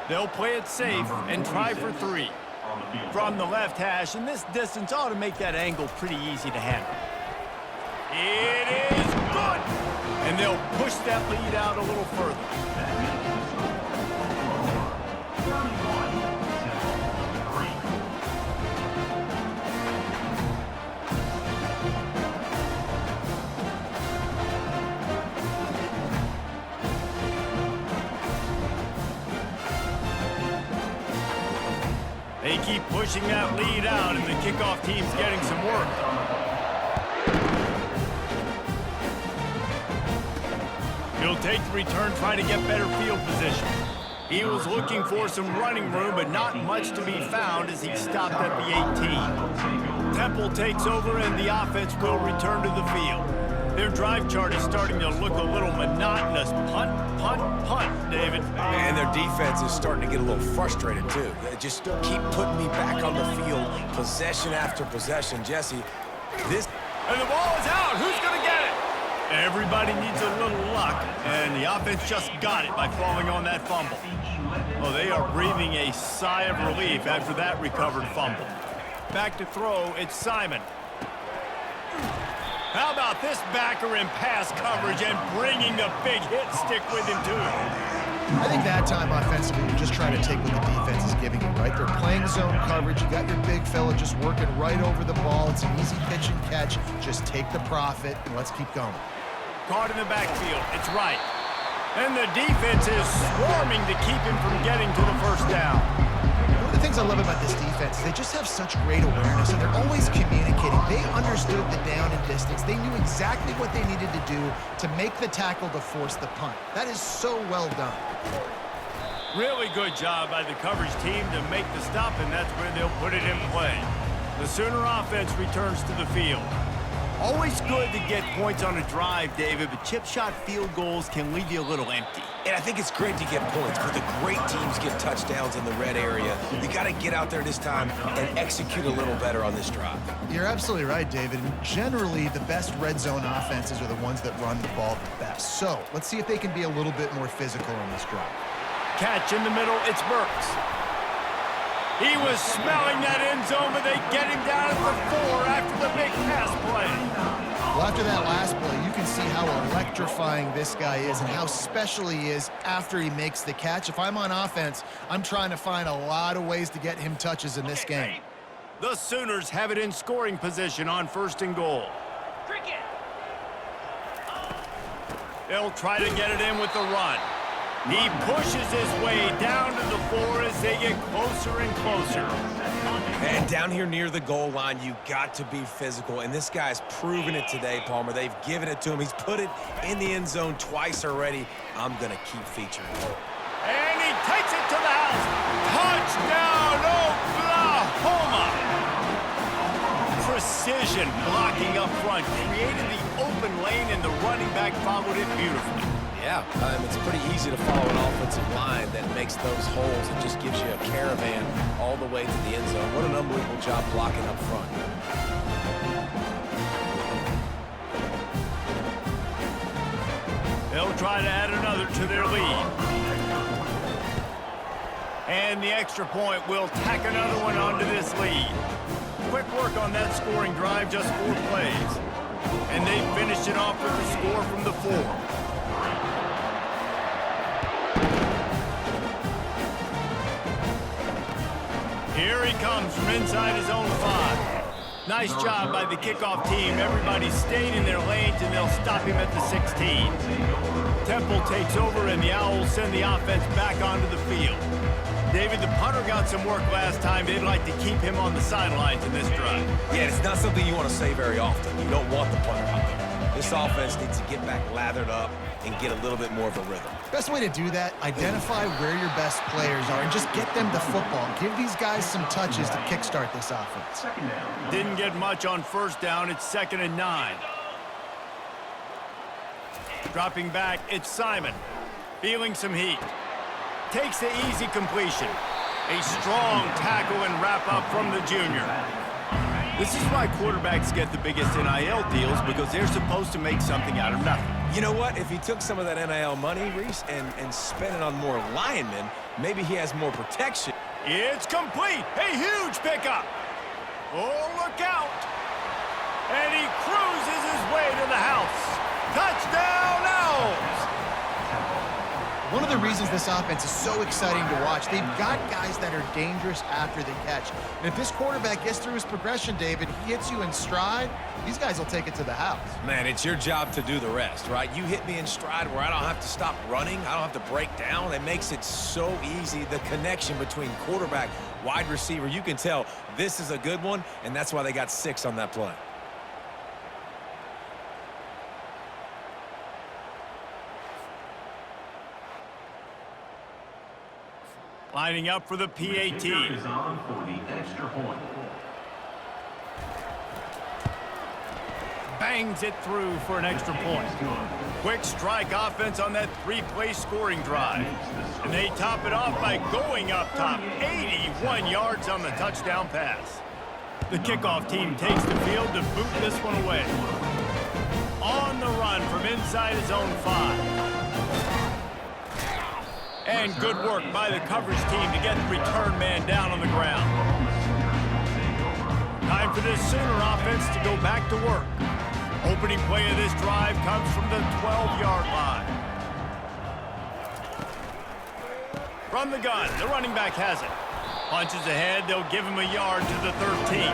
They'll play it safe and try for 3. From the left hash, and this distance ought to make that angle pretty easy to handle. It is good! And they'll push that lead out a little further. They keep pushing that lead out, and the kickoff team's getting some work. He'll take the return, trying to get better field position. He was looking for some running room, but not much to be found as he stopped at the 18. Temple takes over, and the offense will return to the field. Their drive chart is starting to look a little monotonous. Punt, punt, punt, David. And their defense is starting to get a little frustrated, too. They just keep putting me back on the field, possession after possession. Jesse, this... And the ball is out. Who's going to get it? Everybody needs a little luck, and the offense just got it by falling on that fumble. Well, they are breathing a sigh of relief after that recovered fumble. Back to throw, it's Simon. How about this backer in pass coverage and bringing the big hit stick with him, too? I think that time offensively, you're just trying to take what the defense is giving you, right? They're playing zone coverage. You got your big fella just working right over the ball. It's an easy pitch and catch. Just take the profit, and let's keep going. Caught in the backfield. It's right. And the defense is swarming to keep him from getting to the first down. One of the things I love about this defense is they just have such great awareness, and they're always communicating. They understood the down and distance. They knew exactly what they needed to do to make the tackle to force the punt. That is so well done. Really good job by the coverage team to make the stop, and that's where they'll put it in play. The Sooner offense returns to the field. Always good to get points on a drive, David, but chip shot field goals can leave you a little empty. And I think it's great to get points, but the great teams get touchdowns in the red area. You got to get out there this time and execute a little better on this drive. You're absolutely right, David. And generally, the best red zone offenses are the ones that run the ball the best. So let's see if they can be a little bit more physical on this drive. Catch in the middle, it's Burks. He was smelling that end zone, but they get him down at the 4 after the big pass play. Well, after that last play, you can see how electrifying this guy is and how special he is after he makes the catch. If I'm on offense, I'm trying to find a lot of ways to get him touches in this game. The Sooners have it in scoring position on 1st and goal. They'll try to get it in with the run. He pushes his way down to the 4 as they get closer and closer. And down here near the goal line, you got to be physical. And this guy's proven it today, Palmer. They've given it to him. He's put it in the end zone twice already. I'm going to keep featuring him. And he takes it to the house. Touchdown, Oklahoma! Precision blocking up front. Created the open lane, and the running back followed it beautifully. Yeah, it's pretty easy to follow an offensive line that makes those holes and just gives you a caravan all the way to the end zone. What an unbelievable job blocking up front. They'll try to add another to their lead. And the extra point will tack another one onto this lead. Quick work on that scoring drive, just 4 plays. And they finished it off with the score from the 4. Here he comes from inside his own 5. Nice job by the kickoff team. Everybody stayed in their lanes, and they'll stop him at the 16. Temple takes over, and the Owls send the offense back onto the field. David, the punter got some work last time. They'd like to keep him on the sidelines in this drive. Yeah, it's not something you want to say very often. You don't want the punter out there. This offense needs to get back lathered up and get a little bit more of a rhythm. Best way to do that, identify where your best players are and just get them the football. Give these guys some touches to kickstart this offense. Didn't get much on 1st down. It's 2nd and 9. Dropping back, it's Simon. Feeling some heat. Takes the easy completion. A strong tackle and wrap-up from the junior. This is why quarterbacks get the biggest NIL deals, because they're supposed to make something out of nothing. You know what? If he took some of that NIL money, Reese, and spent it on more linemen, maybe he has more protection. It's complete. A huge pickup. Oh, look out. And he cruises his way to the house. Touchdown, Owls! One of the reasons this offense is so exciting to watch, they've got guys that are dangerous after they catch. And if this quarterback gets through his progression, David, he hits you in stride, these guys will take it to the house. Man, it's your job to do the rest, right? You hit me in stride where I don't have to stop running. I don't have to break down. It makes it so easy. The connection between quarterback, wide receiver, you can tell this is a good one, and that's why they got 6 on that play. Lining up for the PAT. Bangs it through for an extra point. Quick strike offense on that 3-play scoring drive. And they top it off by going up top. 81 yards on the touchdown pass. The kickoff team takes the field to boot this one away. On the run from inside his own 5. And good work by the coverage team to get the return man down on the ground. Time for this Sooner offense to go back to work. Opening play of this drive comes from the 12-yard line. From the gun, the running back has it. Punches ahead, they'll give him a yard to the 13.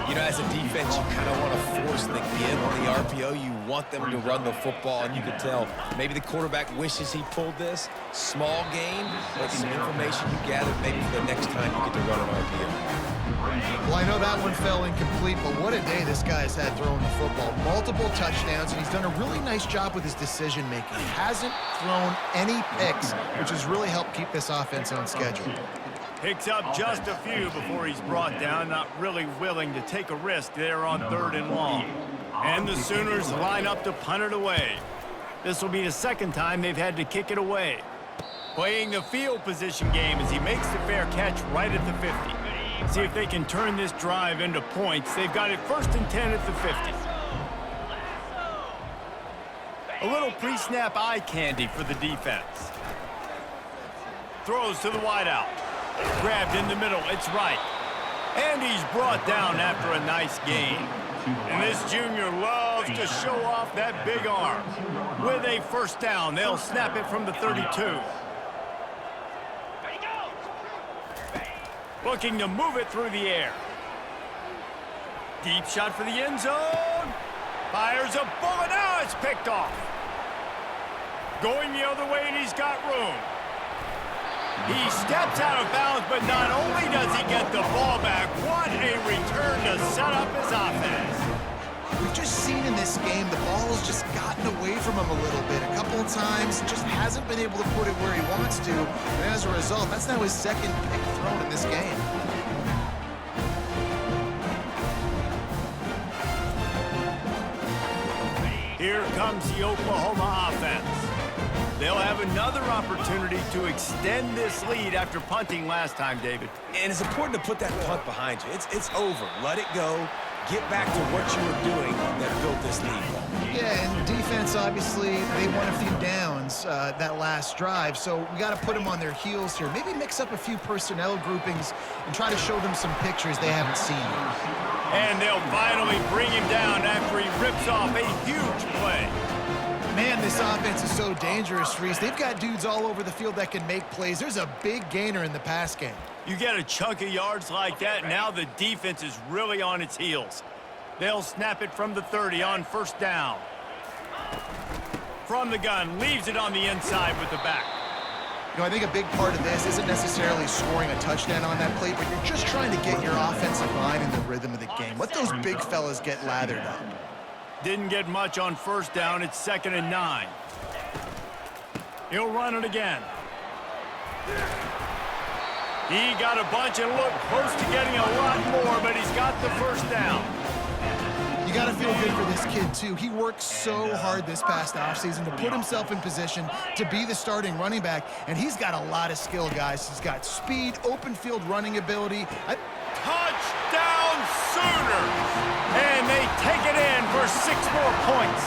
You know, as a defense, you kind of want to force the give on the RPO. You want them to run the football, and you can tell maybe the quarterback wishes he pulled this. Small gain, but some information you gathered maybe for the next time you get to run an RPO. Well, I know that one fell incomplete, but what a day this guy has had throwing the football. Multiple touchdowns, and he's done a really nice job with his decision-making. He hasn't thrown any picks, which has really helped keep this offense on schedule. Picks up just a few before he's brought down, not really willing to take a risk there on 3rd and long. And the Sooners line up to punt it away. This will be the second time they've had to kick it away. Playing the field position game as he makes the fair catch right at the 50. See if they can turn this drive into points. They've got it 1st and 10 at the 50. A little pre-snap eye candy for the defense. Throws to the wideout. Grabbed in the middle. It's right. And he's brought down after a nice gain. And this junior loves to show off that big arm. With a 1st down, they'll snap it from the 32. Looking to move it through the air. Deep shot for the end zone. Fires a bullet. Now it's picked off. Going the other way, and he's got room. He steps out of bounds, but not only does he get the ball back, what a return to set up his offense. We've just seen in this game the ball's just gotten away from him a little bit. A couple of times, just hasn't been able to put it where he wants to. And as a result, that's now his 2nd pick thrown in this game. Here comes the Oklahoma offense. They'll have another opportunity to extend this lead after punting last time, David. And it's important to put that punt behind you. It's over. Let it go. Get back to what you were doing that built this lead. Yeah, and defense, obviously, they won a few downs that last drive, so we got to put them on their heels here. Maybe mix up a few personnel groupings and try to show them some pictures they haven't seen. And they'll finally bring him down after he rips off a huge play. Man, this offense is so dangerous, Reese. They've got dudes all over the field that can make plays. There's a big gainer in the pass game. You get a chunk of yards like that, now the defense is really on its heels. They'll snap it from the 30 on 1st down. From the gun, leaves it on the inside with the back. You know, I think a big part of this isn't necessarily scoring a touchdown on that play, but you're just trying to get your offensive line in the rhythm of the game. Let those big fellas get lathered up. Didn't get much on 1st down. It's 2nd and 9. He'll run it again. He got a bunch and looked close to getting a lot more, but he's got the 1st down. You got to feel good for this kid, too. He worked so hard this past offseason to put himself in position to be the starting running back, and he's got a lot of skill, guys. He's got speed, open field running ability. Touchdown Sooners! And they take it in for 6 more points.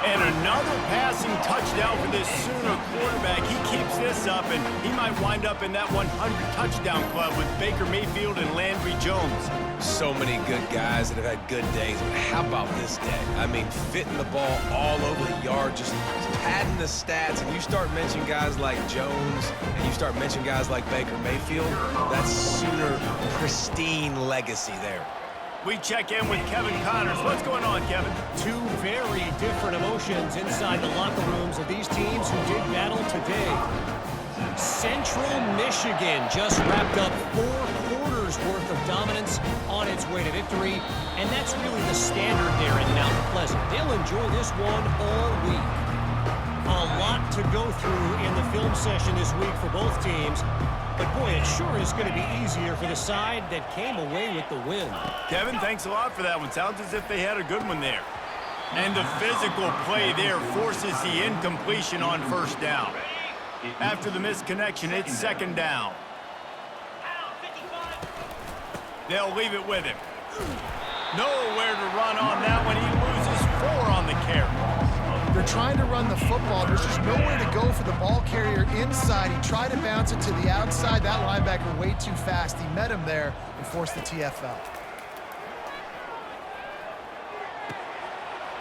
And another passing touchdown for this Sooner quarterback. He keeps this up, and he might wind up in that 100-touchdown club with Baker Mayfield and Landry Jones. So many good guys that have had good days, but how about this day? I mean, fitting the ball all over the yard, just padding the stats, and you start mentioning guys like Jones, and you start mentioning guys like Baker Mayfield, that's Sooner pristine legacy there. We check in with Kevin Connors. What's going on, Kevin? 2 very different emotions inside the locker rooms of these teams who did battle today. Central Michigan just wrapped up 4 quarters worth of dominance on its way to victory, and that's really the standard there in Mount Pleasant. They'll enjoy this one all week. A lot to go through in the film session this week for both teams, but boy, it sure is going to be easier for the side that came away with the win. Kevin, thanks a lot for that one. Sounds as if they had a good one there. And the physical play there forces the incompletion on 1st down. After the misconnection, it's 2nd down. They'll leave it with him. Nowhere to run on that one. He loses 4 on the carry. They're trying to run the football. There's just nowhere to go for the ball carrier inside. He tried to bounce it to the outside. That linebacker way too fast. He met him there and forced the TFL.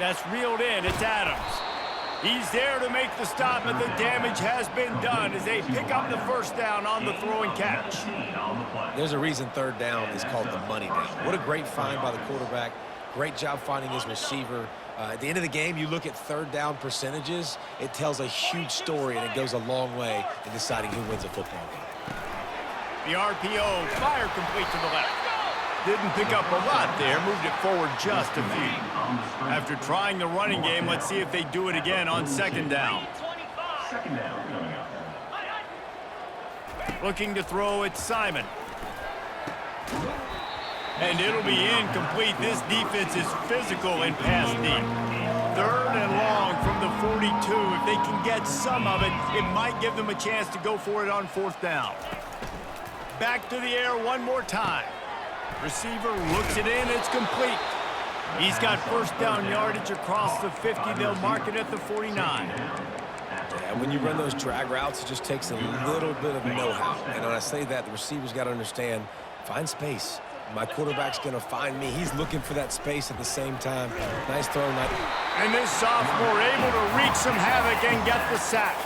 That's reeled in. It's Adams. He's there to make the stop, but the damage has been done as they pick up the 1st down on the throw and catch. There's a reason 3rd down is called the money down. What a great find by the quarterback. Great job finding his receiver. At the end of the game, you look at 3rd down percentages, it tells a huge story, and it goes a long way in deciding who wins a football game. The RPO, fire complete to the left. Didn't pick up a lot there, moved it forward just a few. After trying the running game, let's see if they do it again on 2nd down. Looking to throw, it's Simon. And it'll be incomplete. This defense is physical and pass deep. 3rd and long from the 42. If they can get some of it, it might give them a chance to go for it on 4th down. Back to the air one more time. Receiver looks it in. It's complete. He's got 1st down yardage across the 50. They'll mark it at the 49. Yeah, when you run those drag routes, it just takes a little bit of know-how. And when I say that, the receiver's got to understand, find space. My quarterback's going to find me. He's looking for that space at the same time. Nice throw. And this sophomore able to wreak some havoc and get the sack.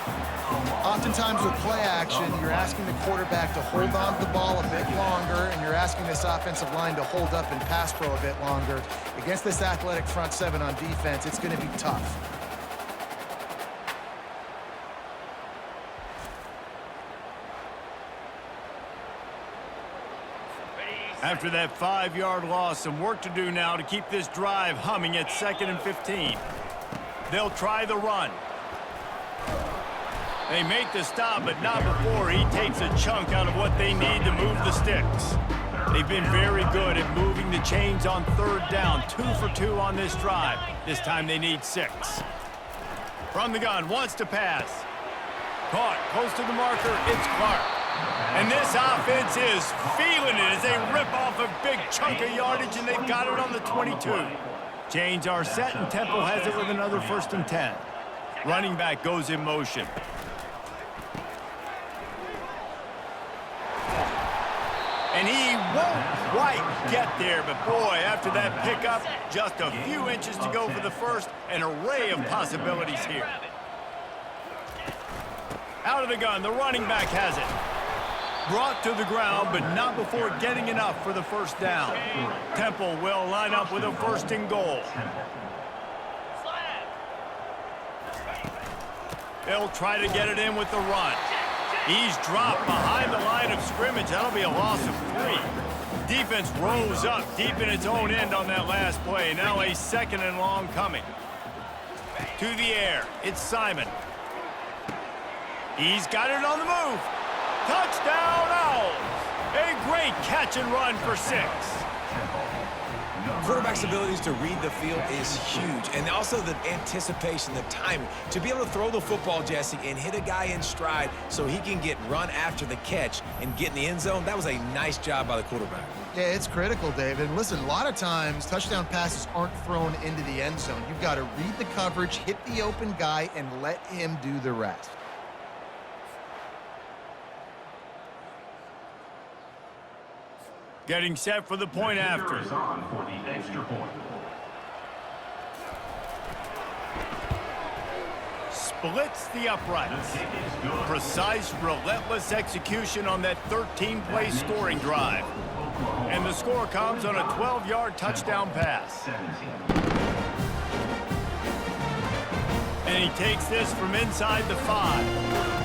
Oftentimes with play action, you're asking the quarterback to hold on to the ball a bit longer, and you're asking this offensive line to hold up and pass pro a bit longer. Against this athletic front 7 on defense, it's going to be tough. After that 5-yard loss, some work to do now to keep this drive humming at 2nd and 15. They'll try the run. They make the stop, but not before he takes a chunk out of what they need to move the sticks. They've been very good at moving the chains on 3rd down. 2 for 2 on this drive. This time they need 6. From the gun, wants to pass. Caught, close to the marker, it's Clark. And this offense is feeling it as they rip off a big chunk of yardage, and they've got it on the 22. Chains are set, and Temple has it with another 1st and 10. Running back goes in motion. And he won't quite get there, but boy, after that pickup, just a few inches to go for the first. An array of possibilities here. Out of the gun, the running back has it. Brought to the ground, but not before getting enough for the 1st down. Temple will line up with a 1st and goal. They'll try to get it in with the run. He's dropped behind the line of scrimmage. That'll be a loss of 3. Defense rose up deep in its own end on that last play. Now a 2nd and long coming. To the air, it's Simon. He's got it on the move. Touchdown, Owls! A great catch and run for 6. Quarterback's abilities to read the field is huge, and also the anticipation, the timing. To be able to throw the football, Jesse, and hit a guy in stride so he can get run after the catch and get in the end zone, that was a nice job by the quarterback. Yeah, it's critical, David. Listen, a lot of times touchdown passes aren't thrown into the end zone. You've got to read the coverage, hit the open guy, and let him do the rest. Getting set for the point after. Splits the uprights. Precise, relentless execution on that 13-play scoring drive. And the score comes on a 12-yard touchdown pass. And he takes this from inside the 5.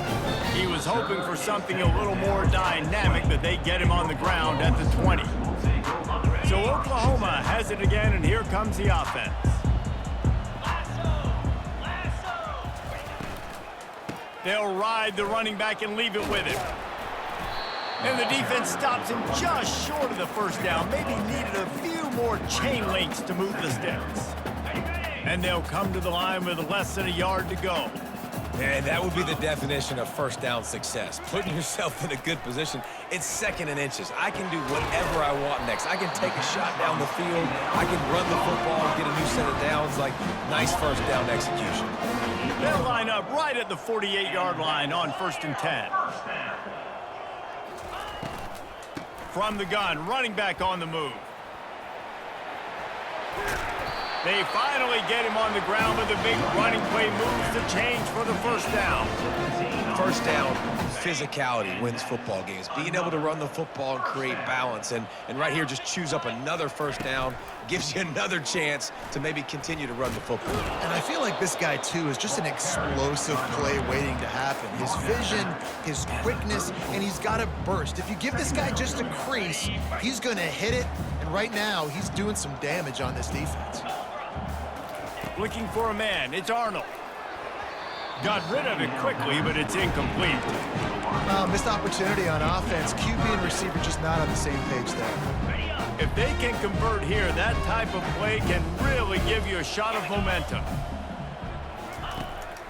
He was hoping for something a little more dynamic, but they get him on the ground at the 20. So Oklahoma has it again, and here comes the offense. They'll ride the running back and leave it with him. And the defense stops him just short of the 1st down. Maybe needed a few more chain links to move the sticks. And they'll come to the line with less than a yard to go. And that would be the definition of 1st down success. Putting yourself in a good position. It's 2nd and inches. I can do whatever I want next. I can take a shot down the field. I can run the football and get a new set of downs. Like, nice 1st down execution. They'll line up right at the 48-yard line on 1st and 10. From the gun, running back on the move. They finally get him on the ground, but the big running play moves the change for the 1st down. 1st down, physicality wins football games. Being able to run the football and create balance. And right here, just choose up another 1st down, gives you another chance to maybe continue to run the football. And I feel like this guy, too, is just an explosive play waiting to happen. His vision, his quickness, and he's got a burst. If you give this guy just a crease, he's going to hit it. And right now, he's doing some damage on this defense. Looking for a man. It's Arnold. Got rid of it quickly, but it's incomplete. Missed opportunity on offense. QB and receiver just not on the same page there. If they can convert here, that type of play can really give you a shot of momentum.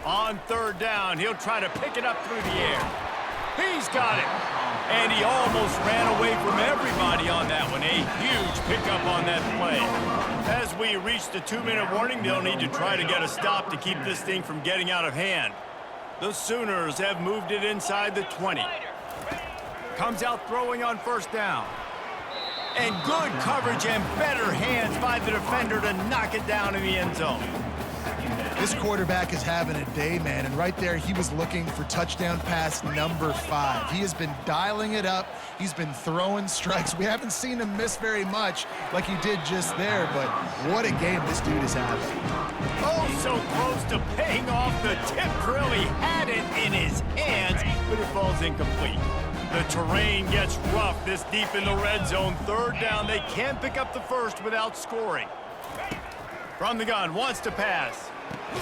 On third down, he'll try to pick it up through the air. He's got it. And he almost ran away from everybody on that one. A huge pickup on that play. As we reach the 2-minute warning, they'll need to try to get a stop to keep this thing from getting out of hand. The Sooners have moved it inside the 20. Comes out throwing on first down. And good coverage and better hands by the defender to knock it down in the end zone. This quarterback is having a day, man, and right there he was looking for touchdown pass number 5. He has been dialing it up. He's been throwing strikes. We haven't seen him miss very much like he did just there, but what a game this dude is having. Oh, so close to paying off the tip drill. He had it in his hands, but it falls incomplete. The terrain gets rough this deep in the red zone. Third down, they can't pick up the first without scoring. From the gun, wants to pass. He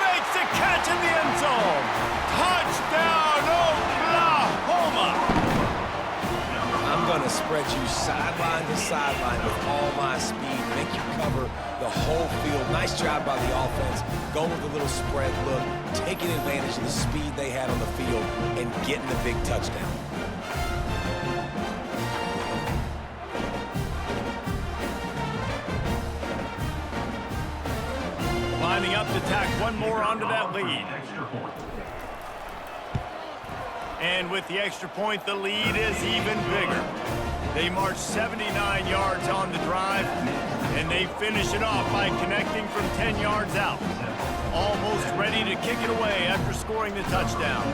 makes the catch in the end zone. Touchdown, Oklahoma. I'm going to spread you sideline to sideline with all my speed, make you cover the whole field. Nice job by the offense, going with a little spread look, taking advantage of the speed they had on the field and getting the big touchdown. Lining up to tack one more onto that lead. And with the extra point, the lead is even bigger. They march 79 yards on the drive, and they finish it off by connecting from 10 yards out. Almost ready to kick it away after scoring the touchdown.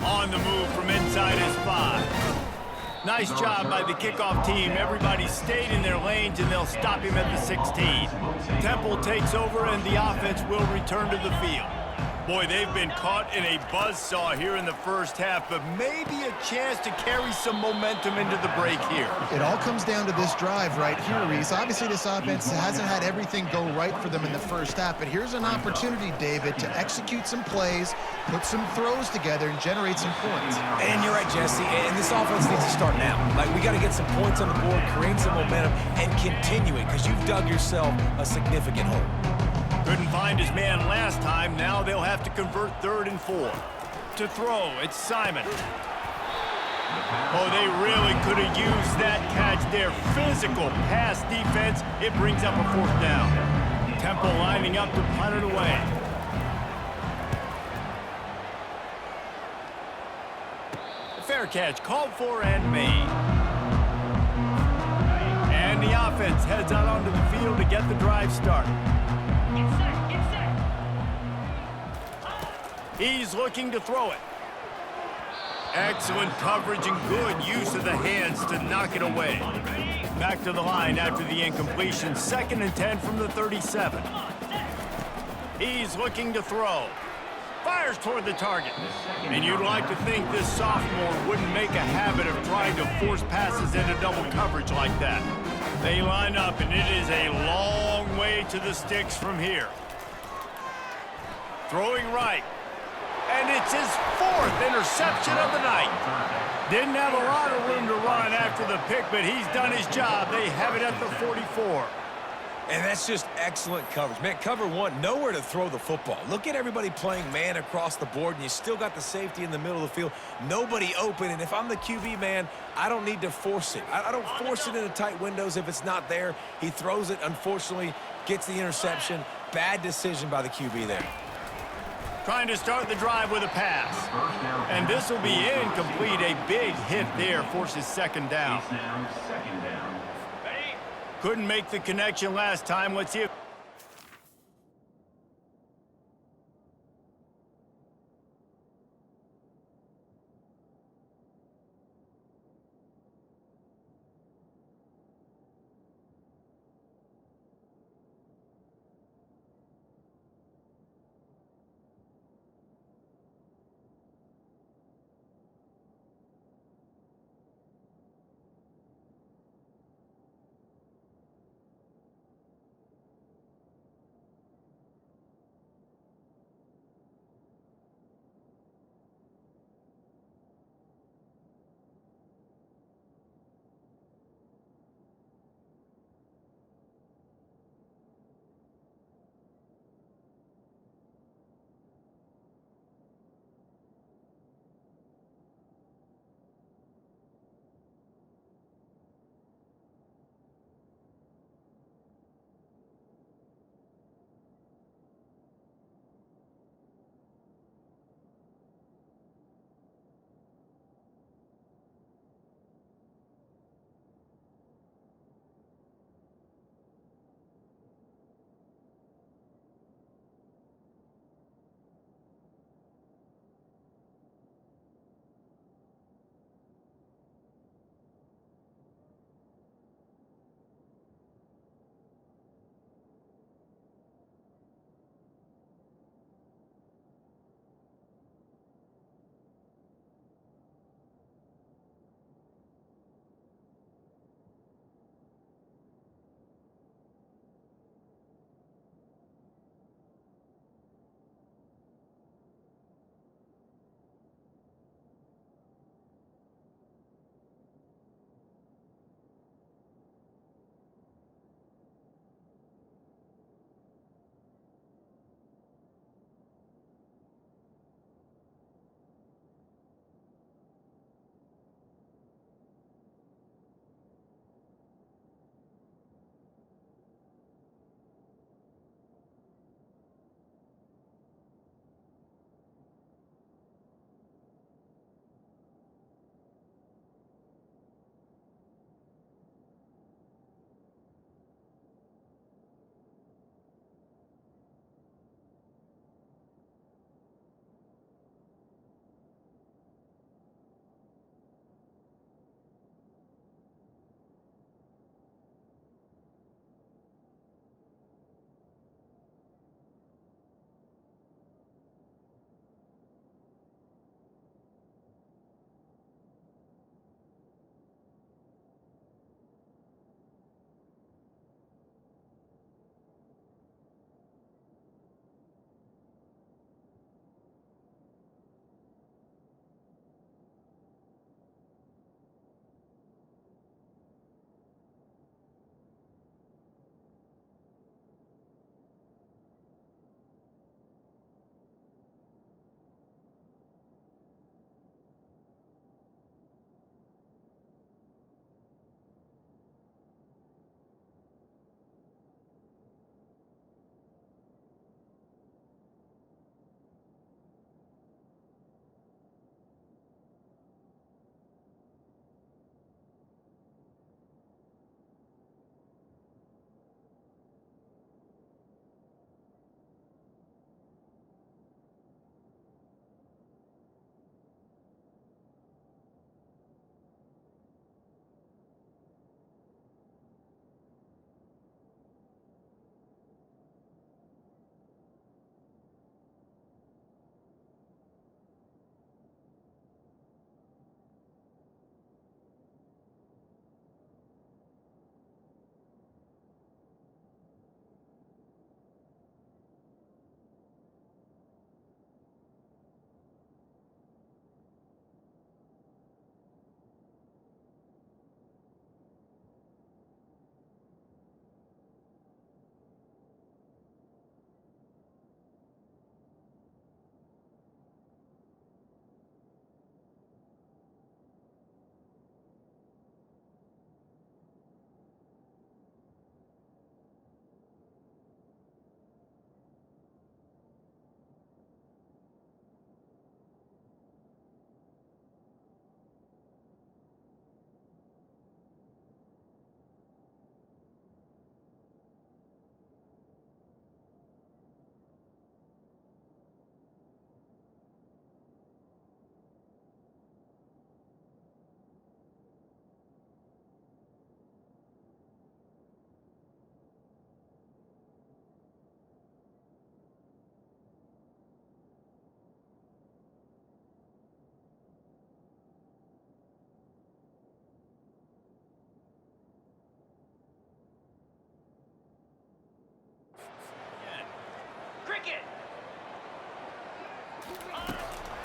On the move from inside his 5. Nice job by the kickoff team. Everybody stayed in their lanes, and they'll stop him at the 16. Temple takes over, and the offense will return to the field. Boy, they've been caught in a buzzsaw here in the first half, but maybe a chance to carry some momentum into the break here. It all comes down to this drive right here, Reese. Obviously, this offense hasn't had everything go right for them in the first half, but here's an opportunity, David, to execute some plays, put some throws together, and generate some points. And you're right, Jesse, and this offense needs to start now. Like, we got to get some points on the board, create some momentum, and continue it, because you've dug yourself a significant hole. Couldn't find his man last time. Now they'll have to convert 3rd and 4. To throw, it's Simon. Oh, they really could have used that catch there. Physical pass defense. It brings up a 4th down. Temple lining up to punt it away. Fair catch called for and made. And the offense heads out onto the field to get the drive started. He's looking to throw it. Excellent coverage and good use of the hands to knock it away. Back to the line after the incompletion. 2nd and 10 from the 37. He's looking to throw. Fires toward the target. And you'd like to think this sophomore wouldn't make a habit of trying to force passes into double coverage like that. They line up, and it is a long way to the sticks from here. Throwing right. And it's his 4th interception of the night. Didn't have a lot of room to run after the pick, but he's done his job. They have it at the 44. And that's just excellent coverage. Man, cover 1, nowhere to throw the football. Look at everybody playing man across the board, and you still got the safety in the middle of the field. Nobody open, and if I'm the QB, man, I don't need to force it. I don't force it into tight windows if it's not there. He throws it, unfortunately, gets the interception. Bad decision by the QB there. Trying to start the drive with a pass. And this will be incomplete. A big hit there forces 2nd down. Couldn't make the connection last time. Let's see if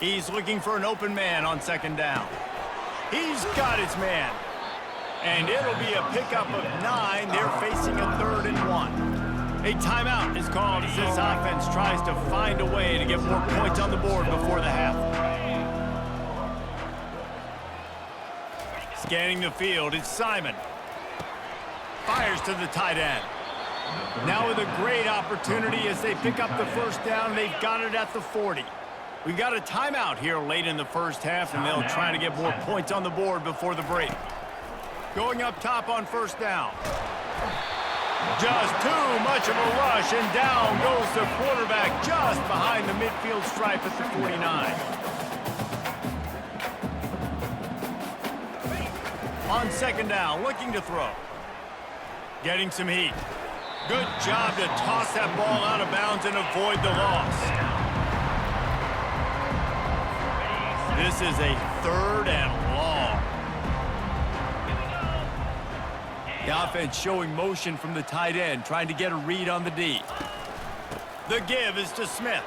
He's looking for an open man on second down. He's got his man. And it'll be a pickup of 9. They're facing a 3rd and 1. A timeout is called as this offense tries to find a way to get more points on the board before the half. Scanning the field, it's Simon. Fires to the tight end. Now with a great opportunity as they pick up the first down. They've got it at the 40. We've got a timeout here late in the first half, and they'll try to get more points on the board before the break. Going up top on first down. Just too much of a rush, and down goes the quarterback just behind the midfield stripe at the 49. On second down, looking to throw. Getting some heat. Good job to toss that ball out of bounds and avoid the loss. This is a 3rd and long. The offense showing motion from the tight end, trying to get a read on the D. The give is to Smith.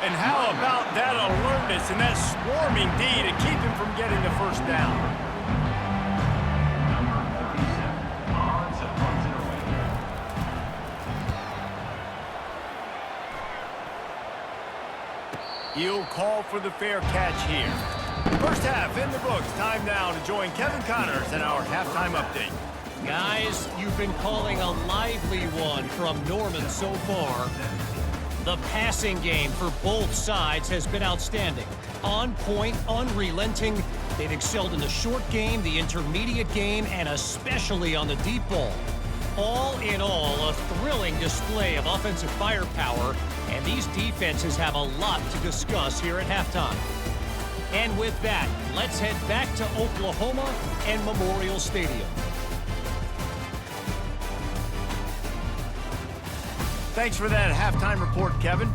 And how about that alertness and that swarming D to keep him from getting the first down? He'll call for the fair catch here. First half in the books. Time now to join Kevin Connors in our halftime update. Guys, you've been calling a lively one from Norman so far. The passing game for both sides has been outstanding. On point, unrelenting. They've excelled in the short game, the intermediate game, and especially on the deep ball. All in all, a thrilling display of offensive firepower, and these defenses have a lot to discuss here at halftime. And with that, let's head back to Oklahoma and Memorial Stadium. Thanks for that halftime report, Kevin.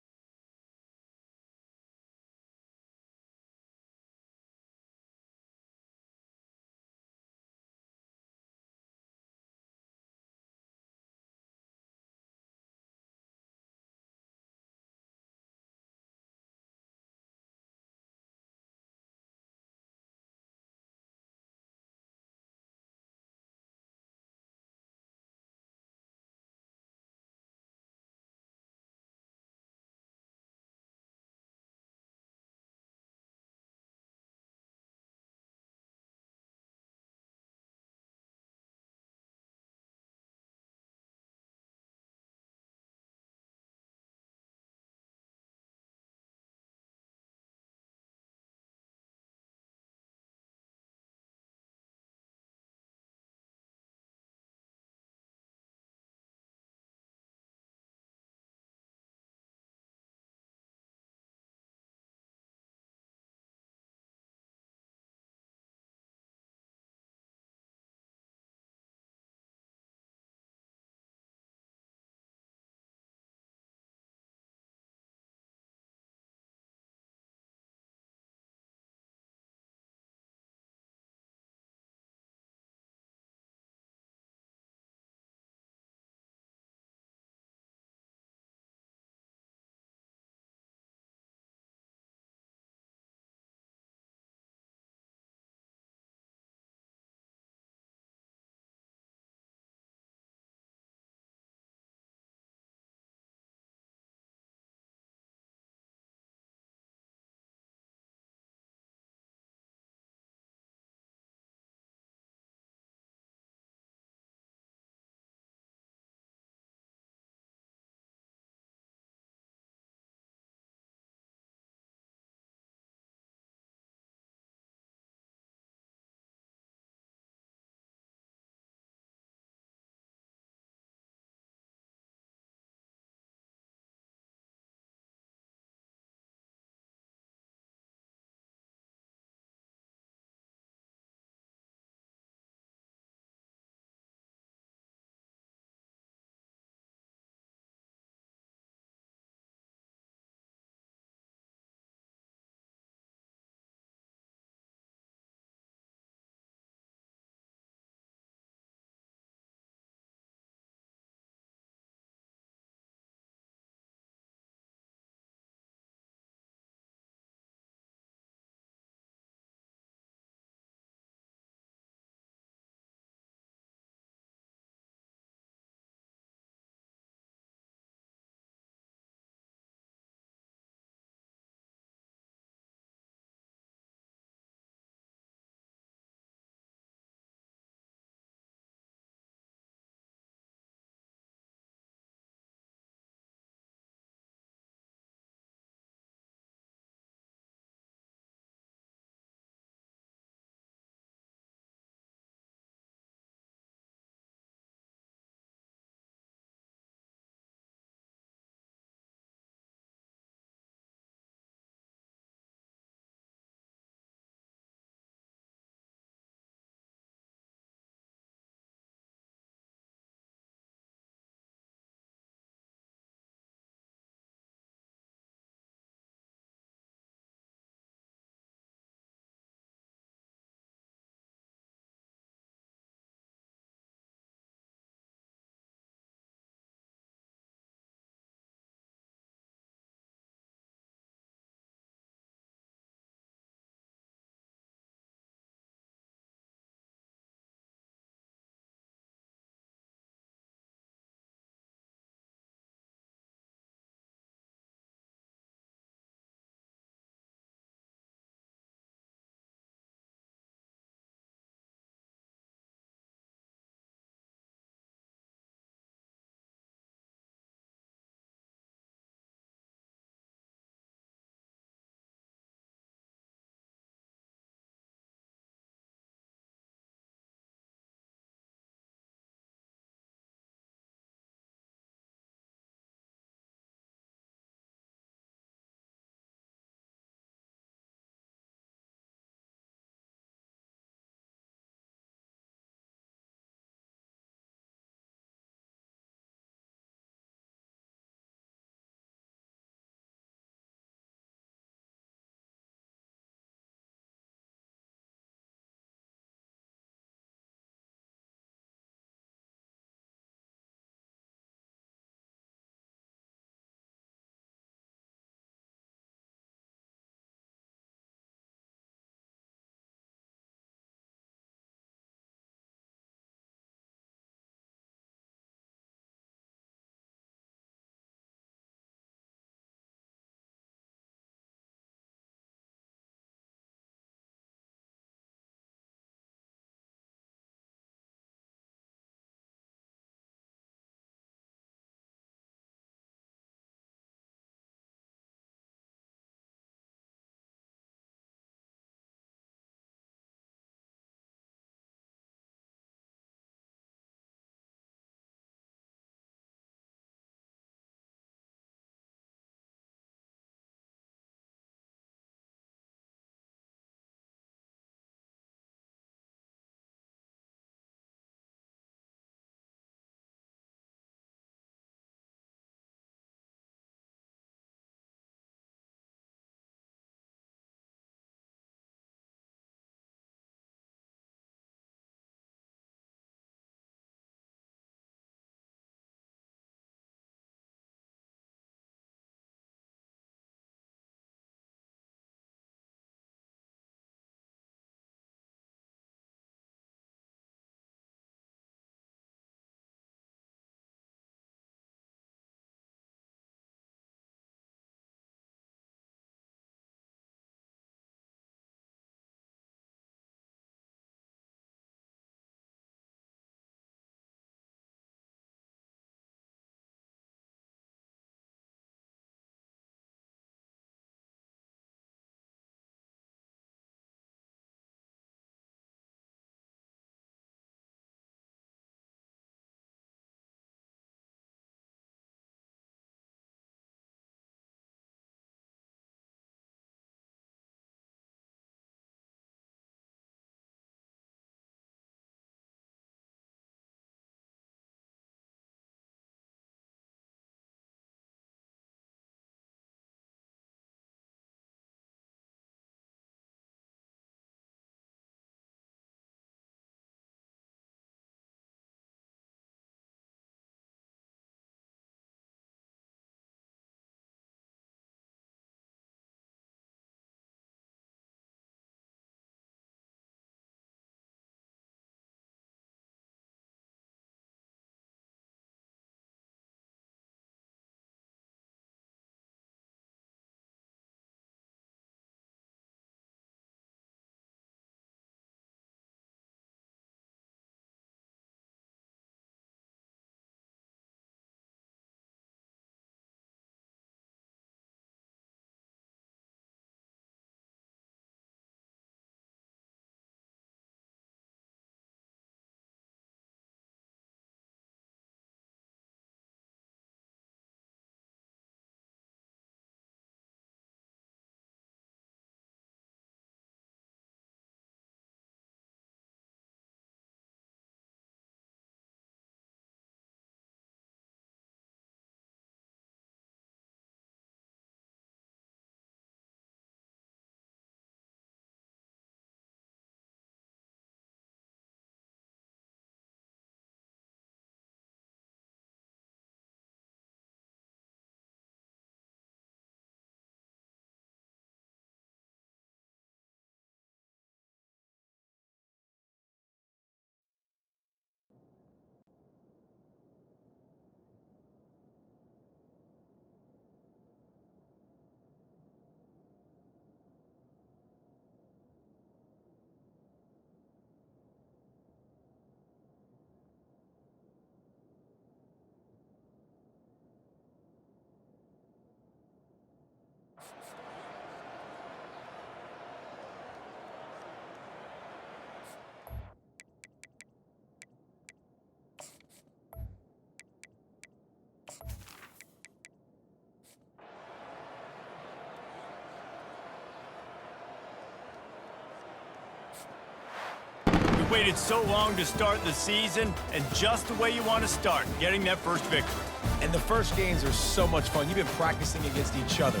Waited so long to start the season, and just the way you want to start, getting that first victory. And the first games are so much fun. You've been practicing against each other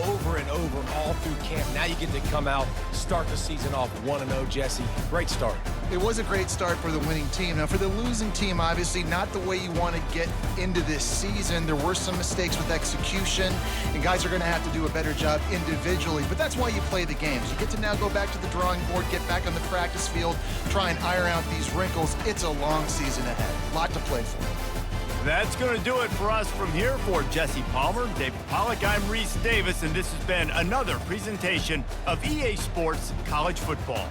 over and over all through camp. Now you get to come out, start the season off 1-0, Jesse. Great start. It was a great start for the winning team. Now, for the losing team, obviously not the way you want to get into this season. There were some mistakes with execution, and guys are going to have to do a better job individually. But that's why you play the games. You get to now go back to the drawing board, get back on the practice field, try and iron out these wrinkles. It's a long season ahead. A lot to play for. That's going to do it for us from here. For Jesse Palmer, David Pollack, I'm Reese Davis, and this has been another presentation of EA Sports College Football.